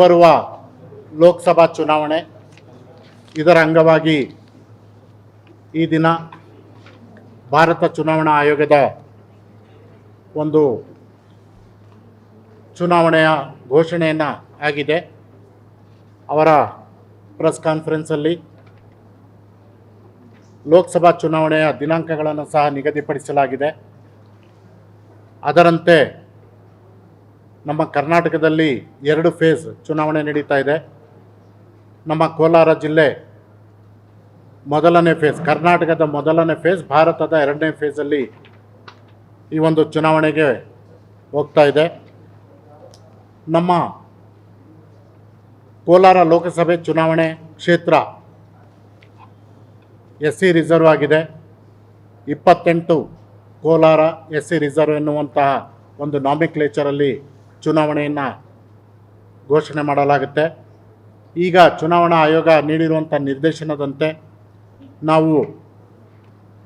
ಬರುವ ಲೋಕಸಭಾ ಚುನಾವಣೆ ಇದರ ಅಂಗವಾಗಿ ಈ ದಿನ ಭಾರತ ಚುನಾವಣಾ ಆಯೋಗದ ಒಂದು ಚುನಾವಣೆಯ ಘೋಷಣೆಯನ್ನು ಆಗಿದೆ. ಅವರ ಪ್ರೆಸ್ ಕಾನ್ಫರೆನ್ಸಲ್ಲಿ ಲೋಕಸಭಾ ಚುನಾವಣೆಯ ದಿನಾಂಕಗಳನ್ನು ಸಹ ನಿಗದಿಪಡಿಸಲಾಗಿದೆ. ಅದರಂತೆ ನಮ್ಮ ಕರ್ನಾಟಕದಲ್ಲಿ 2 ಫೇಸ್ ಚುನಾವಣೆ ನಡೀತಾ ಇದೆ. ನಮ್ಮ ಕೋಲಾರ ಜಿಲ್ಲೆ ಮೊದಲನೇ ಫೇಸ್, ಕರ್ನಾಟಕದ ಮೊದಲನೇ ಫೇಸ್, ಭಾರತದ 2ನೇ ಫೇಸಲ್ಲಿ ಈ ಒಂದು ಚುನಾವಣೆಗೆ ಹೋಗ್ತಾ ಇದೆ. ನಮ್ಮ ಕೋಲಾರ ಲೋಕಸಭೆ ಚುನಾವಣೆ ಕ್ಷೇತ್ರ SC ರಿಸರ್ವ್ ಆಗಿದೆ. 28 ಕೋಲಾರ SC ರಿಸರ್ವ್ ಎನ್ನುವಂತಹ ಒಂದು ನಾಮಿಕ್ಲೇಚರಲ್ಲಿ ಚುನಾವಣೆಯನ್ನು ಘೋಷಣೆ ಮಾಡಲಾಗುತ್ತೆ. ಈಗ ಚುನಾವಣಾ ಆಯೋಗ ನೀಡಿರುವಂಥ ನಿರ್ದೇಶನದಂತೆ ನಾವು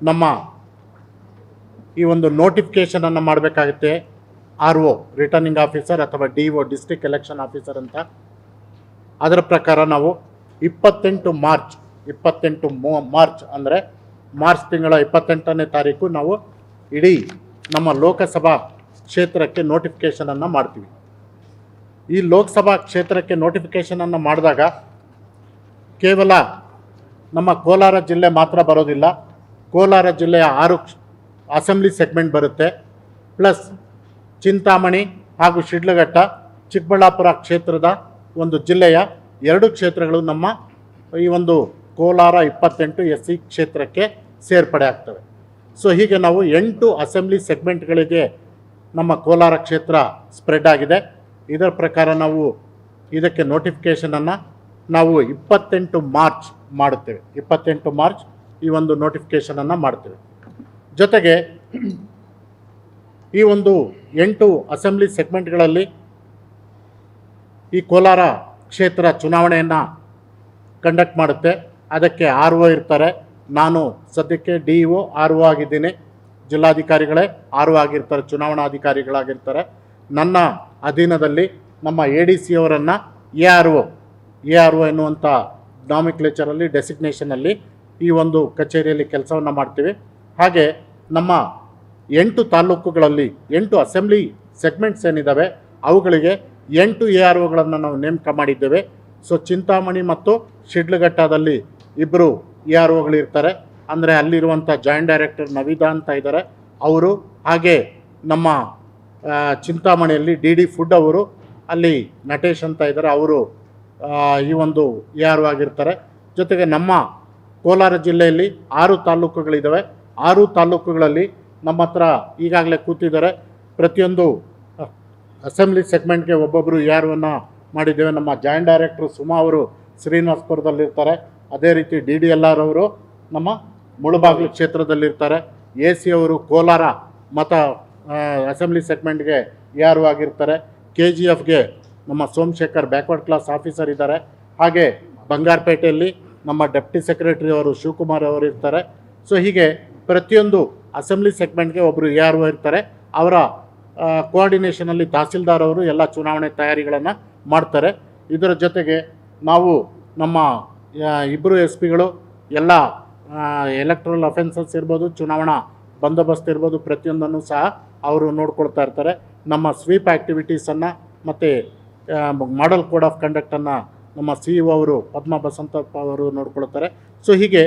ನಮ್ಮ ಈ ಒಂದು ನೋಟಿಫಿಕೇಷನನ್ನು ಮಾಡಬೇಕಾಗುತ್ತೆ. RO ರಿಟರ್ನಿಂಗ್ ಆಫೀಸರ್ ಅಥವಾ DO ಡಿಸ್ಟ್ರಿಕ್ಟ್ ಎಲೆಕ್ಷನ್ ಆಫೀಸರ್ ಅಂತ. ಅದರ ಪ್ರಕಾರ ನಾವು 28 ಮಾರ್ಚ್ ಅಂದರೆ ಮಾರ್ಚ್ ತಿಂಗಳ 28ನೇ ತಾರೀಕು ನಾವು ಇಡೀ ನಮ್ಮ ಲೋಕಸಭಾ ಕ್ಷೇತ್ರಕ್ಕೆ ನೋಟಿಫಿಕೇಷನನ್ನು ಮಾಡ್ತೀವಿ. ಈ ಲೋಕಸಭಾ ಕ್ಷೇತ್ರಕ್ಕೆ ನೋಟಿಫಿಕೇಷನನ್ನು ಮಾಡಿದಾಗ ಕೇವಲ ನಮ್ಮ ಕೋಲಾರ ಜಿಲ್ಲೆ ಮಾತ್ರ ಬರೋದಿಲ್ಲ. ಕೋಲಾರ ಜಿಲ್ಲೆಯ 6 ಅಸೆಂಬ್ಲಿ ಸೆಗ್ಮೆಂಟ್ ಬರುತ್ತೆ. ಪ್ಲಸ್ ಚಿಂತಾಮಣಿ ಹಾಗೂ ಶಿಡ್ಲಘಟ್ಟ, ಚಿಕ್ಕಬಳ್ಳಾಪುರ ಕ್ಷೇತ್ರದ ಒಂದು ಜಿಲ್ಲೆಯ 2 ಕ್ಷೇತ್ರಗಳು ನಮ್ಮ ಈ ಒಂದು ಕೋಲಾರ 28 SC ಕ್ಷೇತ್ರಕ್ಕೆ ಸೇರ್ಪಡೆ ಆಗ್ತವೆ. ಸೊ ಹೀಗೆ ನಾವು 8 ಅಸೆಂಬ್ಲಿ ಸೆಗ್ಮೆಂಟ್ಗಳಿಗೆ ನಮ್ಮ ಕೋಲಾರ ಕ್ಷೇತ್ರ ಸ್ಪ್ರೆಡ್ ಆಗಿದೆ. ಇದರ ಪ್ರಕಾರ ನಾವು ಇದಕ್ಕೆ ನೋಟಿಫಿಕೇಷನನ್ನು ನಾವು 28 ಮಾರ್ಚ್ ಮಾಡುತ್ತೇವೆ. 28 ಮಾರ್ಚ್ ಈ ಒಂದು ನೋಟಿಫಿಕೇಷನನ್ನು ಮಾಡ್ತೇವೆ. ಜೊತೆಗೆ ಈ ಒಂದು 8 ಅಸೆಂಬ್ಲಿ ಸೆಗ್ಮೆಂಟ್ಗಳಲ್ಲಿ ಈ ಕೋಲಾರ ಕ್ಷೇತ್ರ ಚುನಾವಣೆಯನ್ನು ಕಂಡಕ್ಟ್ ಮಾಡುತ್ತೆ. ಅದಕ್ಕೆ RO ಇರ್ತಾರೆ. ನಾನು ಸದ್ಯಕ್ಕೆ DO RO ಆಗಿದ್ದೀನಿ. ಜಿಲ್ಲಾಧಿಕಾರಿಗಳೇ RO ಆಗಿರ್ತಾರೆ, ಚುನಾವಣಾಧಿಕಾರಿಗಳಾಗಿರ್ತಾರೆ. ನನ್ನ ಅಧೀನದಲ್ಲಿ ನಮ್ಮ ADC ಅವರನ್ನು ARO ಎನ್ನುವಂಥ ನಾಮಿಕ್ಲೇಚರಲ್ಲಿ ಡೆಸಿಗ್ನೇಷನಲ್ಲಿ ಈ ಒಂದು ಕಚೇರಿಯಲ್ಲಿ ಕೆಲಸವನ್ನು ಮಾಡ್ತೀವಿ. ಹಾಗೆ ನಮ್ಮ 8 ತಾಲೂಕುಗಳಲ್ಲಿ 8 ಅಸೆಂಬ್ಲಿ ಸೆಗ್ಮೆಂಟ್ಸ್ ಏನಿದ್ದಾವೆ ಅವುಗಳಿಗೆ 8 AROಗಳನ್ನು ನಾವು ನೇಮಕ ಮಾಡಿದ್ದೇವೆ. ಸೊ ಚಿಂತಾಮಣಿ ಮತ್ತು ಶಿಡ್ಲಘಟ್ಟದಲ್ಲಿ 2 AROಗಳಿರ್ತಾರೆ. ಅಂದರೆ ಅಲ್ಲಿರುವಂಥ ಜಾಯಿಂಟ್ ಡೈರೆಕ್ಟರ್ ನವಿದಾ ಅಂತ ಇದ್ದಾರೆ ಅವರು. ಹಾಗೆ ನಮ್ಮ ಚಿಂತಾಮಣಿಯಲ್ಲಿ DD ಫುಡ್ ಅವರು, ಅಲ್ಲಿ ನಟೇಶ್ ಅಂತ ಇದ್ದಾರೆ, ಅವರು ಈ ಒಂದು ARO ಆಗಿರ್ತಾರೆ. ಜೊತೆಗೆ ನಮ್ಮ ಕೋಲಾರ ಜಿಲ್ಲೆಯಲ್ಲಿ 6 ತಾಲೂಕುಗಳಿದ್ದಾವೆ. 6 ತಾಲೂಕುಗಳಲ್ಲಿ ನಮ್ಮ ಹತ್ರ ಈಗಾಗಲೇ ಕೂತಿದ್ದಾರೆ. ಪ್ರತಿಯೊಂದು ಅಸೆಂಬ್ಲಿ ಸೆಗ್ಮೆಂಟ್ಗೆ ಒಬ್ಬೊಬ್ಬರು AROವನ್ನು ಮಾಡಿದ್ದೇವೆ. ನಮ್ಮ ಜಾಯಿಂಟ್ ಡೈರೆಕ್ಟರ್ ಸುಮಾ ಅವರು ಶ್ರೀನಿವಾಸಪುರದಲ್ಲಿರ್ತಾರೆ. ಅದೇ ರೀತಿ DDLR ಅವರು ನಮ್ಮ ಮುಳಬಾಗಿಲು ಕ್ಷೇತ್ರದಲ್ಲಿರ್ತಾರೆ. AC ಅವರು ಕೋಲಾರ ಅಸೆಂಬ್ಲಿ ಸೆಗ್ಮೆಂಟ್ಗೆ ARO ಆಗಿರ್ತಾರೆ. KGFಗೆ ನಮ್ಮ ಸೋಮಶೇಖರ್ ಬ್ಯಾಕ್ವರ್ಡ್ ಕ್ಲಾಸ್ ಆಫೀಸರ್ ಇದ್ದಾರೆ. ಹಾಗೆ ಬಂಗಾರಪೇಟೆಯಲ್ಲಿ ನಮ್ಮ ಡೆಪ್ಟಿ ಸೆಕ್ರೆಟರಿ ಅವರು ಶಿವಕುಮಾರ್ ಅವರು ಇರ್ತಾರೆ. ಸೊ ಹೀಗೆ ಪ್ರತಿಯೊಂದು ಅಸೆಂಬ್ಲಿ ಸೆಗ್ಮೆಂಟ್ಗೆ ಒಬ್ಬರು ARO ಇರ್ತಾರೆ. ಅವರ ಕೋಆರ್ಡಿನೇಷನಲ್ಲಿ ತಹಸೀಲ್ದಾರ್ ಅವರು ಎಲ್ಲ ಚುನಾವಣೆ ತಯಾರಿಗಳನ್ನು ಮಾಡ್ತಾರೆ. ಇದರ ಜೊತೆಗೆ ನಾವು ನಮ್ಮ 2 SPಗಳು ಎಲ್ಲ ಎಲೆಕ್ಟ್ರಲ್ ಅಫೆನ್ಸಸ್ ಇರ್ಬೋದು, ಚುನಾವಣಾ ಬಂದೋಬಸ್ತ್ ಇರ್ಬೋದು, ಪ್ರತಿಯೊಂದನ್ನು ಸಹ ಅವರು ನೋಡ್ಕೊಳ್ತಾ ಇರ್ತಾರೆ. ನಮ್ಮ ಸ್ವೀಪ್ ಆ್ಯಕ್ಟಿವಿಟೀಸನ್ನು ಮತ್ತು ಮಾಡೆಲ್ ಕೋಡ್ ಆಫ್ ಕಂಡಕ್ಟನ್ನು ನಮ್ಮ CEO ಅವರು ಪದ್ಮ ಬಸಂತಪ್ಪ ಅವರು ನೋಡ್ಕೊಳ್ತಾರೆ. ಸೊ ಹೀಗೆ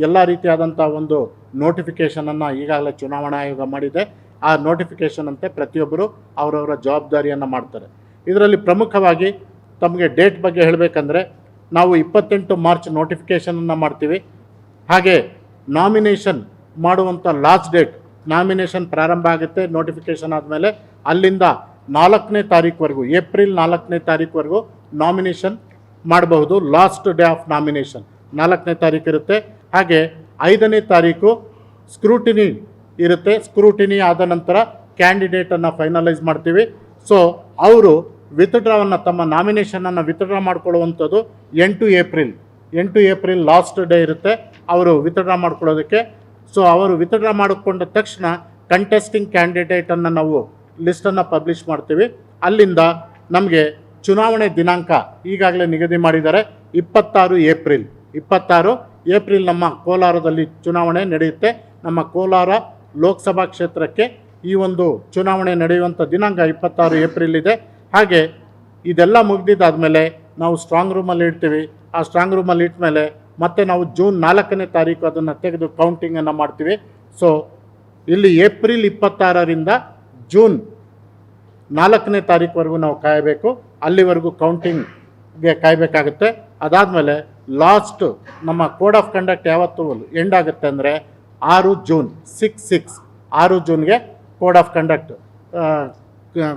ಎಲ್ಲ ರೀತಿಯಾದಂಥ ಒಂದು ನೋಟಿಫಿಕೇಷನನ್ನು ಈಗಾಗಲೇ ಚುನಾವಣಾ ಆಯೋಗ ಮಾಡಿದೆ. ಆ ನೋಟಿಫಿಕೇಷನ್ ಅಂತೆ ಪ್ರತಿಯೊಬ್ಬರು ಅವರವರ ಜವಾಬ್ದಾರಿಯನ್ನು ಮಾಡ್ತಾರೆ. ಇದರಲ್ಲಿ ಪ್ರಮುಖವಾಗಿ ತಮಗೆ ಡೇಟ್ ಬಗ್ಗೆ ಹೇಳಬೇಕಂದ್ರೆ ನಾವು 28 ಮಾರ್ಚ್ ನೋಟಿಫಿಕೇಷನನ್ನು ಮಾಡ್ತೀವಿ. ಹಾಗೆ ನಾಮಿನೇಷನ್ ಮಾಡುವಂಥ ಲಾಸ್ಟ್ ಡೇಟ್, ನಾಮಿನೇಷನ್ ಪ್ರಾರಂಭ ಆಗುತ್ತೆ ನೋಟಿಫಿಕೇಷನ್ ಆದಮೇಲೆ. ಅಲ್ಲಿಂದ 4ನೇ ತಾರೀಕುವರೆಗೂ, ಏಪ್ರಿಲ್ 4ನೇ ತಾರೀಕುವರೆಗೂ ನಾಮಿನೇಷನ್ ಮಾಡಬಹುದು. ಲಾಸ್ಟ್ ಡೇ ಆಫ್ ನಾಮಿನೇಷನ್ 4ನೇ ತಾರೀಕು ಇರುತ್ತೆ. ಹಾಗೆ 5ನೇ ತಾರೀಕು ಸ್ಕ್ರೂಟಿನಿ ಇರುತ್ತೆ. ಸ್ಕ್ರೂಟಿನಿ ಆದ ನಂತರ ಕ್ಯಾಂಡಿಡೇಟನ್ನು ಫೈನಲೈಸ್ ಮಾಡ್ತೀವಿ. ಸೊ ಅವರು ವಿತ್ಡ್ರಾವನ್ನು, ತಮ್ಮ ನಾಮಿನೇಷನನ್ನು ವಿತ್ಡ್ರಾ ಮಾಡ್ಕೊಳ್ಳುವಂಥದ್ದು 8 ಏಪ್ರಿಲ್ ಲಾಸ್ಟ್ ಡೇ ಇರುತ್ತೆ ಅವರು ವಿತ್ಡ್ರಾ ಮಾಡ್ಕೊಳ್ಳೋದಕ್ಕೆ. ಸೊ ಅವರು ವಿತ್ಡ್ರಾ ಮಾಡಿಕೊಂಡ ತಕ್ಷಣ ಕಂಟೆಸ್ಟಿಂಗ್ ಕ್ಯಾಂಡಿಡೇಟನ್ನು ನಾವು ಲಿಸ್ಟನ್ನು ಪಬ್ಲಿಷ್ ಮಾಡ್ತೀವಿ. ಅಲ್ಲಿಂದ ನಮಗೆ ಚುನಾವಣೆ ದಿನಾಂಕ ಈಗಾಗಲೇ ನಿಗದಿ ಮಾಡಿದ್ದಾರೆ. 26 ಏಪ್ರಿಲ್ ನಮ್ಮ ಕೋಲಾರದಲ್ಲಿ ಚುನಾವಣೆ ನಡೆಯುತ್ತೆ. ನಮ್ಮ ಕೋಲಾರ ಲೋಕಸಭಾ ಕ್ಷೇತ್ರಕ್ಕೆ ಈ ಒಂದು ಚುನಾವಣೆ ನಡೆಯುವಂಥ ದಿನಾಂಕ 26 ಏಪ್ರಿಲ್ ಇದೆ. ಹಾಗೆ ಇದೆಲ್ಲ ಮುಗಿದಿದ್ದಾದಮೇಲೆ ನಾವು ಸ್ಟ್ರಾಂಗ್ ರೂಮಲ್ಲಿ ಇಡ್ತೀವಿ. ಆ ಸ್ಟ್ರಾಂಗ್ ರೂಮಲ್ಲಿ ಇಟ್ಟ ಮೇಲೆ ಮತ್ತೆ ನಾವು ಜೂನ್ 4ನೇ ತಾರೀಕು ಅದನ್ನು ತೆಗೆದು ಕೌಂಟಿಂಗನ್ನು ಮಾಡ್ತೀವಿ. ಸೊ ಇಲ್ಲಿ ಏಪ್ರಿಲ್ 26ರಿಂದ ಜೂನ್ 4ನೇ ತಾರೀಕುವರೆಗೂ ನಾವು ಕಾಯಬೇಕು. ಅಲ್ಲಿವರೆಗೂ ಕೌಂಟಿಂಗ್ಗೆ ಕಾಯಬೇಕಾಗುತ್ತೆ. ಅದಾದಮೇಲೆ ಲಾಸ್ಟ್ ನಮ್ಮ ಕೋಡ್ ಆಫ್ ಕಂಡಕ್ಟ್ ಯಾವತ್ತು ಎಂಡ್ ಆಗುತ್ತೆ ಅಂದರೆ 6 ಜೂನ್ಗೆ ಕೋಡ್ ಆಫ್ ಕಂಡಕ್ಟ್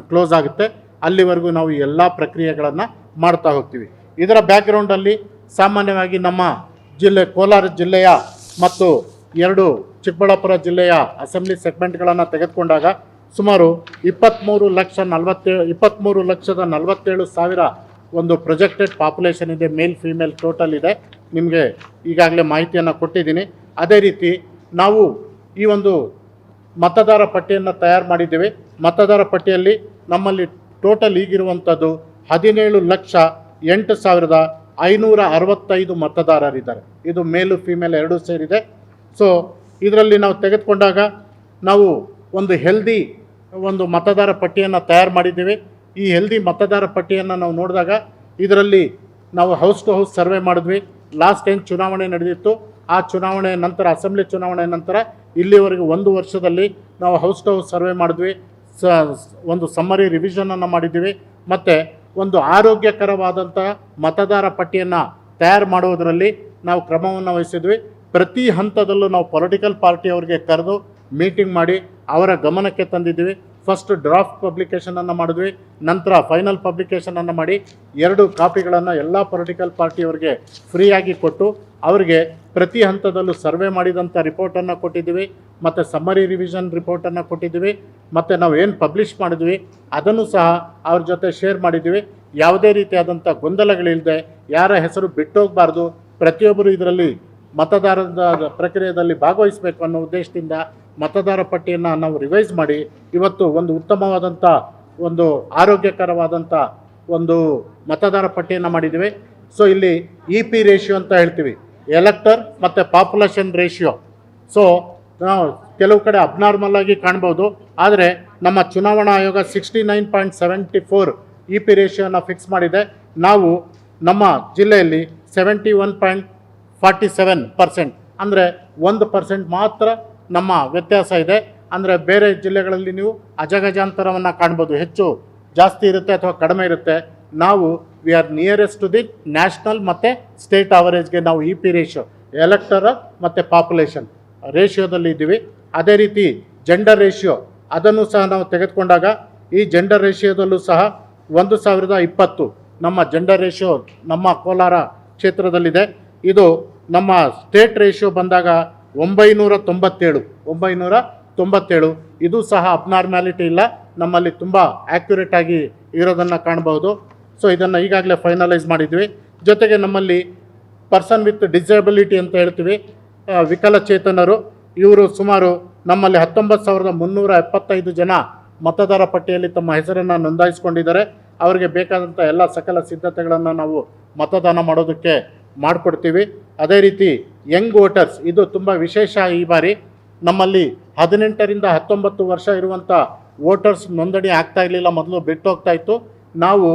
ಕ್ಲೋಸ್ ಆಗುತ್ತೆ. ಅಲ್ಲಿವರೆಗೂ ನಾವು ಎಲ್ಲ ಪ್ರಕ್ರಿಯೆಗಳನ್ನು ಮಾಡ್ತಾ ಹೋಗ್ತೀವಿ. ಇದರ ಬ್ಯಾಕ್ಗ್ರೌಂಡಲ್ಲಿ ಸಾಮಾನ್ಯವಾಗಿ ನಮ್ಮ ಜಿಲ್ಲೆ ಕೋಲಾರ ಜಿಲ್ಲೆಯ ಮತ್ತು 2 ಚಿಕ್ಕಬಳ್ಳಾಪುರ ಜಿಲ್ಲೆಯ ಅಸೆಂಬ್ಲಿ ಸೆಗ್ಮೆಂಟ್ಗಳನ್ನು ತೆಗೆದುಕೊಂಡಾಗ ಸುಮಾರು 23,47,000 ಒಂದು ಪ್ರೊಜೆಕ್ಟೆಡ್ ಪಾಪ್ಯುಲೇಷನ್ ಇದೆ. ಮೇಲ್ ಫೀಮೇಲ್ ಟೋಟಲ್ ಇದೆ. ನಿಮಗೆ ಈಗಾಗಲೇ ಮಾಹಿತಿಯನ್ನು ಕೊಟ್ಟಿದ್ದೀನಿ. ಅದೇ ರೀತಿ ನಾವು ಈ ಒಂದು ಮತದಾರ ಪಟ್ಟಿಯನ್ನು ತಯಾರು ಮಾಡಿದ್ದೀವಿ. ಮತದಾರ ಪಟ್ಟಿಯಲ್ಲಿ ನಮ್ಮಲ್ಲಿ ಟೋಟಲ್ ಈಗಿರುವಂಥದ್ದು 17,08,565 ಮತದಾರರಿದ್ದಾರೆ. ಇದು ಮೇಲು ಫೀಮೇಲ್ ಎರಡೂ ಸೇರಿದೆ. ಸೊ ಇದರಲ್ಲಿ ನಾವು ತೆಗೆದುಕೊಂಡಾಗ ನಾವು ಒಂದು ಹೆಲ್ದಿ ಒಂದು ಮತದಾರ ಪಟ್ಟಿಯನ್ನು ತಯಾರು ಮಾಡಿದ್ದೀವಿ. ಈ ಹೆಲ್ದಿ ಮತದಾರ ಪಟ್ಟಿಯನ್ನು ನಾವು ನೋಡಿದಾಗ ಇದರಲ್ಲಿ ನಾವು ಹೌಸ್ ಟು ಹೌಸ್ ಸರ್ವೆ ಮಾಡಿದ್ವಿ. ಲಾಸ್ಟ್ ಏನು ಚುನಾವಣೆ ನಡೆದಿತ್ತು ಆ ಚುನಾವಣೆ ನಂತರ, ಅಸೆಂಬ್ಲಿ ಚುನಾವಣೆ ನಂತರ ಇಲ್ಲಿವರೆಗೆ 1 ವರ್ಷದಲ್ಲಿ ನಾವು ಹೌಸ್ ಟು ಹೌಸ್ ಸರ್ವೆ ಮಾಡಿದ್ವಿ. ಒಂದು ಸಮ್ಮರಿ ರಿವಿಷನನ್ನು ಮಾಡಿದ್ದೀವಿ. ಮತ್ತು ಒಂದು ಆರೋಗ್ಯಕರವಾದಂಥ ಮತದಾರ ಪಟ್ಟಿಯನ್ನು ತಯಾರು ಮಾಡುವುದರಲ್ಲಿ ನಾವು ಕ್ರಮವನ್ನು ವಹಿಸಿದ್ವಿ. ಪ್ರತಿ ಹಂತದಲ್ಲೂ ನಾವು ಪೊಲಿಟಿಕಲ್ ಪಾರ್ಟಿಯವರಿಗೆ ಕರೆದು ಮೀಟಿಂಗ್ ಮಾಡಿ ಅವರ ಗಮನಕ್ಕೆ ತಂದಿದ್ದೀವಿ. ಫಸ್ಟ್ ಡ್ರಾಫ್ಟ್ ಪಬ್ಲಿಕೇಷನನ್ನು ಮಾಡಿದ್ವಿ. ನಂತರ ಫೈನಲ್ ಪಬ್ಲಿಕೇಷನನ್ನು ಮಾಡಿ 2 ಕಾಪಿಗಳನ್ನು ಎಲ್ಲ ಪೊಲಿಟಿಕಲ್ ಪಾರ್ಟಿಯವರಿಗೆ ಫ್ರೀಯಾಗಿ ಕೊಟ್ಟು ಅವರಿಗೆ ಪ್ರತಿ ಹಂತದಲ್ಲೂ ಸರ್ವೆ ಮಾಡಿದಂಥ ರಿಪೋರ್ಟನ್ನು ಕೊಟ್ಟಿದ್ದೀವಿ. ಮತ್ತು ಸಮ್ಮರಿ ರಿವಿಷನ್ ರಿಪೋರ್ಟನ್ನು ಕೊಟ್ಟಿದ್ದೀವಿ. ಮತ್ತು ನಾವು ಏನು ಪಬ್ಲಿಷ್ ಮಾಡಿದ್ವಿ ಅದನ್ನು ಸಹ ಅವ್ರ ಜೊತೆ ಶೇರ್ ಮಾಡಿದ್ದೀವಿ. ಯಾವುದೇ ರೀತಿಯಾದಂಥ ಗೊಂದಲಗಳಿಲ್ಲದೆ ಯಾರ ಹೆಸರು ಬಿಟ್ಟೋಗಬಾರ್ದು, ಪ್ರತಿಯೊಬ್ಬರು ಇದರಲ್ಲಿ ಮತದಾರರ ಪ್ರಕ್ರಿಯೆಯಲ್ಲಿ ಭಾಗವಹಿಸಬೇಕು ಅನ್ನೋ ಉದ್ದೇಶದಿಂದ ಮತದಾರ ಪಟ್ಟಿಯನ್ನು ನಾವು ರಿವೈಸ್ ಮಾಡಿ ಇವತ್ತು ಒಂದು ಉತ್ತಮವಾದಂಥ ಒಂದು ಆರೋಗ್ಯಕರವಾದಂಥ ಒಂದು ಮತದಾರ ಪಟ್ಟಿಯನ್ನು ಮಾಡಿದ್ದೀವಿ. ಸೊ ಇಲ್ಲಿ EP ರೇಷಿಯೋ ಅಂತ ಹೇಳ್ತೀವಿ, ಎಲೆಕ್ಟರ್ ಮತ್ತು ಪಾಪ್ಯುಲೇಷನ್ ರೇಷಿಯೋ. ಸೊ ನಾವು ಕೆಲವು ಕಡೆ ಅಬ್ನಾರ್ಮಲ್ ಆಗಿ ಕಾಣ್ಬೋದು, ಆದರೆ ನಮ್ಮ ಚುನಾವಣಾ ಆಯೋಗ 69.74 EP ರೇಷಿಯೋನ ಫಿಕ್ಸ್ ಮಾಡಿದೆ. ನಾವು ನಮ್ಮ ಜಿಲ್ಲೆಯಲ್ಲಿ 71.47%, ಅಂದರೆ 1% ಮಾತ್ರ ನಮ್ಮ ವ್ಯತ್ಯಾಸ ಇದೆ. ಅಂದರೆ ಬೇರೆ ಜಿಲ್ಲೆಗಳಲ್ಲಿ ನೀವು ಅಜಗಜಾಂತರವನ್ನು ಕಾಣ್ಬೋದು, ಹೆಚ್ಚು ಜಾಸ್ತಿ ಇರುತ್ತೆ ಅಥವಾ ಕಡಿಮೆ ಇರುತ್ತೆ. ನಾವು we are nearest to the national ಮತ್ತು ಸ್ಟೇಟ್ ಅವರೇಜ್ಗೆ ನಾವು EP ರೇಷಿಯೋ, ಎಲೆಕ್ಟರ್ ಮತ್ತು ಪಾಪ್ಯುಲೇಷನ್ ರೇಷಿಯೋದಲ್ಲಿ ಇದ್ದೀವಿ. ಅದೇ ರೀತಿ ಜೆಂಡರ್ ರೇಷಿಯೋ ಅದನ್ನು ಸಹ ನಾವು ತೆಗೆದುಕೊಂಡಾಗ ಈ ಜೆಂಡರ್ ರೇಷಿಯೋದಲ್ಲೂ ಸಹ 1020 ನಮ್ಮ ಜೆಂಡರ್ ರೇಷಿಯೋ ನಮ್ಮ ಕೋಲಾರ ಕ್ಷೇತ್ರದಲ್ಲಿದೆ. ಇದು ನಮ್ಮ ಸ್ಟೇಟ್ ರೇಷಿಯೋ ಬಂದಾಗ 997. ಇದು ಸಹ ಅಬ್ನಾರ್ಮ್ಯಾಲಿಟಿ ಇಲ್ಲ, ನಮ್ಮಲ್ಲಿ ತುಂಬ ಆ್ಯಕ್ಯುರೇಟಾಗಿ ಇರೋದನ್ನು ಕಾಣಬಹುದು. ಸೊ ಇದನ್ನು ಈಗಾಗಲೇ ಫೈನಲೈಸ್ ಮಾಡಿದ್ವಿ. ಜೊತೆಗೆ ನಮ್ಮಲ್ಲಿ ಪರ್ಸನ್ ವಿತ್ ಡಿಸೇಬಿಲಿಟಿ ಅಂತ ಹೇಳ್ತೀವಿ, ವಿಕಲಚೇತನರು, ಇವರು ಸುಮಾರು ನಮ್ಮಲ್ಲಿ 19,375 ಜನ ಮತದಾರ ಪಟ್ಟಿಯಲ್ಲಿ ತಮ್ಮ ಹೆಸರನ್ನು ನೋಂದಾಯಿಸ್ಕೊಂಡಿದ್ದಾರೆ. ಅವರಿಗೆ ಬೇಕಾದಂಥ ಎಲ್ಲ ಸಕಲ ಸಿದ್ಧತೆಗಳನ್ನು ನಾವು ಮತದಾನ ಮಾಡೋದಕ್ಕೆ ಮಾಡಿಕೊಡ್ತೀವಿ. ಅದೇ ರೀತಿ ಯಂಗ್ ವೋಟರ್ಸ್, ಇದು ತುಂಬ ವಿಶೇಷ. ಈ ಬಾರಿ ನಮ್ಮಲ್ಲಿ 18ರಿಂದ 19 ವರ್ಷ ಇರುವಂಥ ವೋಟರ್ಸ್ ನೋಂದಣಿ ಆಗ್ತಾ ಇರಲಿಲ್ಲ, ಮೊದಲು ಬಿಟ್ಟು ಹೋಗ್ತಾ ಇತ್ತು. ನಾವು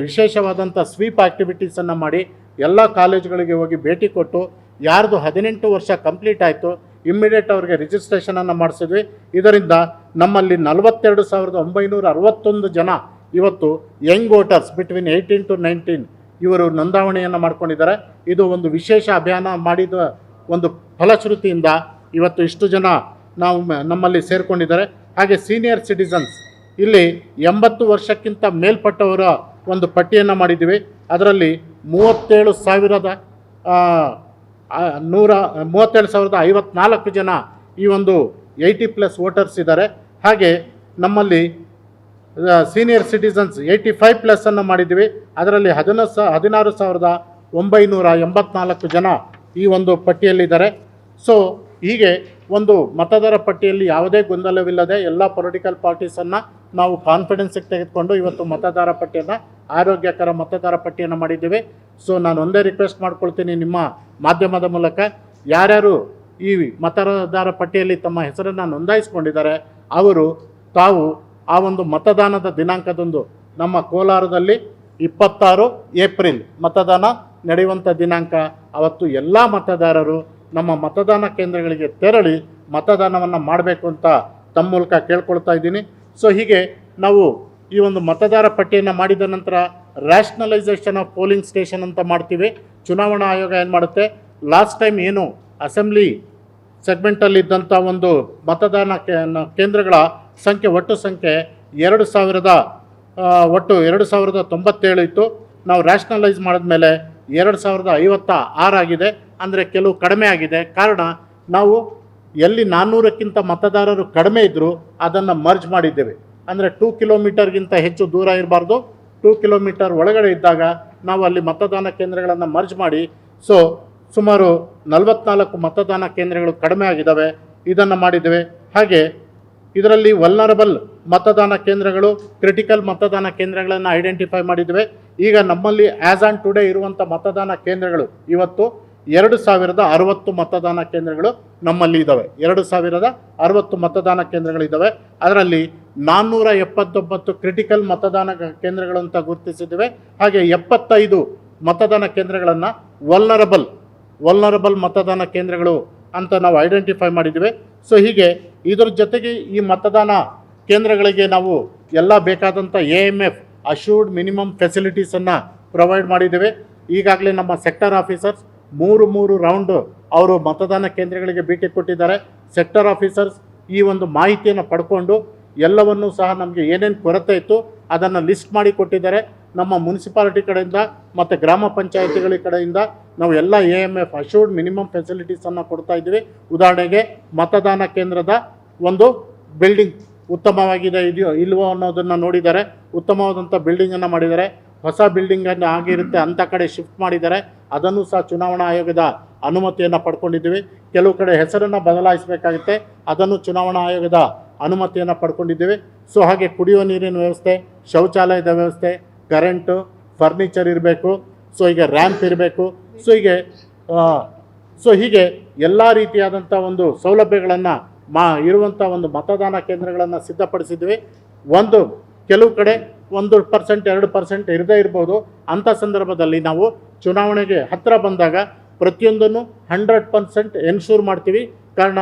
ವಿಶೇಷವಾದಂಥ ಸ್ವೀಪ್ ಆ್ಯಕ್ಟಿವಿಟೀಸನ್ನು ಮಾಡಿ ಎಲ್ಲ ಕಾಲೇಜುಗಳಿಗೆ ಹೋಗಿ ಭೇಟಿ ಕೊಟ್ಟು ಯಾರ್ದು 18 ವರ್ಷ ಕಂಪ್ಲೀಟ್ ಆಯಿತು ಇಮ್ಮಿಡಿಯೇಟ್ ಅವ್ರಿಗೆ ರಿಜಿಸ್ಟ್ರೇಷನನ್ನು ಮಾಡಿಸಿದ್ವಿ. ಇದರಿಂದ ನಮ್ಮಲ್ಲಿ 42,961 ಜನ ಇವತ್ತು ಯಂಗ್ ವೋಟರ್ಸ್ ಬಿಟ್ವೀನ್ 18 to 19 ಇವರು ನೋಂದಾವಣೆಯನ್ನು ಮಾಡ್ಕೊಂಡಿದ್ದಾರೆ. ಇದು ಒಂದು ವಿಶೇಷ ಅಭಿಯಾನ ಮಾಡಿದ ಒಂದು ಫಲಶ್ರುತಿಯಿಂದ ಇವತ್ತು ಇಷ್ಟು ಜನ ನಮ್ಮಲ್ಲಿ ಸೇರಿಕೊಂಡಿದ್ದಾರೆ. ಹಾಗೆ ಸೀನಿಯರ್ ಸಿಟಿಸನ್ಸ್, ಇಲ್ಲಿ 80 ವರ್ಷಕ್ಕಿಂತ ಮೇಲ್ಪಟ್ಟವರ ಒಂದು ಪಟ್ಟಿಯನ್ನು ಮಾಡಿದ್ದೀವಿ. ಅದರಲ್ಲಿ 37,054 ಜನ ಈ ಒಂದು 80+ ವೋಟರ್ಸ್ ಇದ್ದಾರೆ. ಹಾಗೆ ನಮ್ಮಲ್ಲಿ ಸೀನಿಯರ್ ಸಿಟಿಸನ್ಸ್ 85+ ಅನ್ನು ಮಾಡಿದ್ದೀವಿ. ಅದರಲ್ಲಿ 16,984 ಜನ ಈ ಒಂದು ಪಟ್ಟಿಯಲ್ಲಿದ್ದಾರೆ. ಸೊ ಹೀಗೆ ಒಂದು ಮತದಾರ ಪಟ್ಟಿಯಲ್ಲಿ ಯಾವುದೇ ಗೊಂದಲವಿಲ್ಲದೆ ಎಲ್ಲ ಪೊಲಿಟಿಕಲ್ ಪಾರ್ಟೀಸನ್ನು ನಾವು ಕಾನ್ಫಿಡೆನ್ಸಿಗೆ ತೆಗೆದುಕೊಂಡು ಇವತ್ತು ಮತದಾರ ಪಟ್ಟಿಯನ್ನು ಆರೋಗ್ಯಕರ ಮತದಾರ ಪಟ್ಟಿಯನ್ನು ಮಾಡಿದ್ದೀವಿ. ಸೊ ನಾನು ಒಂದೇ ರಿಕ್ವೆಸ್ಟ್ ಮಾಡ್ಕೊಳ್ತೀನಿ ನಿಮ್ಮ ಮಾಧ್ಯಮದ ಮೂಲಕ, ಯಾರ್ಯಾರು ಈ ಮತದಾರ ಪಟ್ಟಿಯಲ್ಲಿ ತಮ್ಮ ಹೆಸರನ್ನು ನೋಂದಾಯಿಸ್ಕೊಂಡಿದ್ದಾರೆ ತಾವು ಆ ಒಂದು ಮತದಾನದ ದಿನಾಂಕದಂದು ನಮ್ಮ ಕೋಲಾರದಲ್ಲಿ 26 ಏಪ್ರಿಲ್ ಮತದಾನ ನಡೆಯುವಂಥ ದಿನಾಂಕ, ಅವತ್ತು ಎಲ್ಲ ಮತದಾರರು ನಮ್ಮ ಮತದಾನ ಕೇಂದ್ರಗಳಿಗೆ ತೆರಳಿ ಮತದಾನವನ್ನು ಮಾಡಬೇಕು ಅಂತ ತಮ್ಮ ಮೂಲಕ ಕೇಳ್ಕೊಳ್ತಾ ಇದ್ದೀನಿ. ಸೊ ಹೀಗೆ ನಾವು ಈ ಒಂದು ಮತದಾರ ಪಟ್ಟಿಯನ್ನು ಮಾಡಿದ ನಂತರ ರ್ಯಾಷನಲೈಸೇಷನ್ ಆಫ್ ಪೋಲಿಂಗ್ ಸ್ಟೇಷನ್ ಅಂತ ಮಾಡ್ತೀವಿ. ಚುನಾವಣಾ ಆಯೋಗ ಏನು ಮಾಡುತ್ತೆ, ಲಾಸ್ಟ್ ಟೈಮ್ ಏನು ಅಸೆಂಬ್ಲಿ ಸೆಗ್ಮೆಂಟಲ್ಲಿದ್ದಂಥ ಒಂದು ಮತದಾನ ಕೇಂದ್ರಗಳ ಸಂಖ್ಯೆ ಒಟ್ಟು ಸಂಖ್ಯೆ 2097 ಇತ್ತು. ನಾವು ರ್ಯಾಷನಲೈಸ್ ಮಾಡಿದ್ಮೇಲೆ 2056 ಆಗಿದೆ. ಅಂದರೆ ಕೆಲವು ಕಡಿಮೆ ಆಗಿದೆ. ಕಾರಣ ನಾವು ಎಲ್ಲಿ 400ಕ್ಕಿಂತ ಮತದಾರರು ಕಡಿಮೆ ಇದ್ದರೂ ಅದನ್ನು ಮರ್ಜ್ ಮಾಡಿದ್ದೇವೆ. ಅಂದರೆ 2 ಕಿಲೋಮೀಟರ್ಗಿಂತ ಹೆಚ್ಚು ದೂರ ಇರಬಾರ್ದು, 2 ಕಿಲೋಮೀಟರ್ ಒಳಗಡೆ ಇದ್ದಾಗ ನಾವು ಅಲ್ಲಿ ಮತದಾನ ಕೇಂದ್ರಗಳನ್ನು ಮರ್ಜ್ ಮಾಡಿ, ಸೊ ಸುಮಾರು 44 ಮತದಾನ ಕೇಂದ್ರಗಳು ಕಡಿಮೆ ಆಗಿದ್ದಾವೆ, ಇದನ್ನು ಮಾಡಿದ್ದೇವೆ. ಹಾಗೆ ಇದರಲ್ಲಿ ವಲ್ನರಬಲ್ ಮತದಾನ ಕೇಂದ್ರಗಳು, ಕ್ರಿಟಿಕಲ್ ಮತದಾನ ಕೇಂದ್ರಗಳನ್ನು ಐಡೆಂಟಿಫೈ ಮಾಡಿದ್ದೇವೆ. ಈಗ ನಮ್ಮಲ್ಲಿ ಆ್ಯಸ್ ಆನ್ ಟುಡೇ ಇರುವಂಥ ಮತದಾನ ಕೇಂದ್ರಗಳು ಇವತ್ತು 2060 ಮತದಾನ ಕೇಂದ್ರಗಳು ನಮ್ಮಲ್ಲಿ ಇದ್ದಾವೆ. 2060 ಮತದಾನ ಕೇಂದ್ರಗಳಿದ್ದಾವೆ. ಅದರಲ್ಲಿ 479 ಕ್ರಿಟಿಕಲ್ ಮತದಾನ ಕೇಂದ್ರಗಳು ಅಂತ ಗುರುತಿಸಿದ್ದೇವೆ. ಹಾಗೆ 75 ಮತದಾನ ಕೇಂದ್ರಗಳನ್ನು ವಲ್ನರಬಲ್ ಮತದಾನ ಕೇಂದ್ರಗಳು ಅಂತ ನಾವು ಐಡೆಂಟಿಫೈ ಮಾಡಿದ್ದೇವೆ. ಸೊ ಹೀಗೆ ಇದರ ಜೊತೆಗೆ ಈ ಮತದಾನ ಕೇಂದ್ರಗಳಿಗೆ ನಾವು ಎಲ್ಲ ಬೇಕಾದಂಥ AMF ಅಶ್ಯೂರ್ಡ್ ಮಿನಿಮಮ್ ಫೆಸಿಲಿಟೀಸನ್ನು ಪ್ರೊವೈಡ್ ಮಾಡಿದ್ದೇವೆ. ಈಗಾಗಲೇ ನಮ್ಮ ಸೆಕ್ಟರ್ ಆಫೀಸರ್ಸ್ 3 ರೌಂಡು ಅವರು ಮತದಾನ ಕೇಂದ್ರಗಳಿಗೆ ಭೇಟಿ ಕೊಟ್ಟಿದ್ದಾರೆ. ಸೆಕ್ಟರ್ ಆಫೀಸರ್ಸ್ ಈ ಒಂದು ಮಾಹಿತಿಯನ್ನು ಪಡ್ಕೊಂಡು ಎಲ್ಲವನ್ನೂ ಸಹ ನಮಗೆ ಏನೇನು ಕೊರತೆ ಇತ್ತು ಅದನ್ನು ಲಿಸ್ಟ್ ಮಾಡಿ ಕೊಟ್ಟಿದ್ದಾರೆ. ನಮ್ಮ ಮುನ್ಸಿಪಾಲಿಟಿ ಕಡೆಯಿಂದ ಮತ್ತು ಗ್ರಾಮ ಪಂಚಾಯತಿಗಳ ಕಡೆಯಿಂದ ನಾವು ಎಲ್ಲ AMF ಅಶ್ಯೂರ್ಡ್ ಮಿನಿಮಮ್ ಫೆಸಿಲಿಟೀಸನ್ನು ಕೊಡ್ತಾ ಇದ್ದೀವಿ. ಉದಾಹರಣೆಗೆ ಮತದಾನ ಕೇಂದ್ರದ ಒಂದು ಬಿಲ್ಡಿಂಗ್ ಉತ್ತಮವಾಗಿದೆ ಇದೆಯೋ ಇಲ್ವೋ ಅನ್ನೋದನ್ನು ನೋಡಿದ್ದಾರೆ. ಉತ್ತಮವಾದಂಥ ಬಿಲ್ಡಿಂಗನ್ನು ಮಾಡಿದ್ದಾರೆ. ಹೊಸ ಬಿಲ್ಡಿಂಗನ್ನು ಆಗಿರುತ್ತೆ ಅಂಥ ಕಡೆ ಶಿಫ್ಟ್ ಮಾಡಿದ್ದಾರೆ. ಅದನ್ನು ಸಹ ಚುನಾವಣಾ ಆಯೋಗದ ಅನುಮತಿಯನ್ನು ಪಡ್ಕೊಂಡಿದ್ದೀವಿ. ಕೆಲವು ಕಡೆ ಹೆಸರನ್ನು ಬದಲಾಯಿಸಬೇಕಾಗುತ್ತೆ, ಅದನ್ನು ಚುನಾವಣಾ ಆಯೋಗದ ಅನುಮತಿಯನ್ನು ಪಡ್ಕೊಂಡಿದ್ದೀವಿ. ಸೊ ಹಾಗೆ ಕುಡಿಯುವ ನೀರಿನ ವ್ಯವಸ್ಥೆ, ಶೌಚಾಲಯದ ವ್ಯವಸ್ಥೆ, ಕರೆಂಟು, ಫರ್ನಿಚರ್ ಇರಬೇಕು. ಸೊ ಈಗ ರ್ಯಾಂಪ್ ಇರಬೇಕು. ಸೊ ಹೀಗೆ ಎಲ್ಲ ರೀತಿಯಾದಂಥ ಒಂದು ಸೌಲಭ್ಯಗಳನ್ನು ಇರುವಂಥ ಒಂದು ಮತದಾನ ಕೇಂದ್ರಗಳನ್ನು ಸಿದ್ಧಪಡಿಸಿದ್ವಿ. ಕೆಲವು ಕಡೆ 1% 2% ಇರದೇ ಇರ್ಬೋದು. ಅಂಥ ಸಂದರ್ಭದಲ್ಲಿ ನಾವು ಚುನಾವಣೆಗೆ ಹತ್ತಿರ ಬಂದಾಗ ಪ್ರತಿಯೊಂದನ್ನು 100% ಎನ್ಶೂರ್ ಮಾಡ್ತೀವಿ. ಕಾರಣ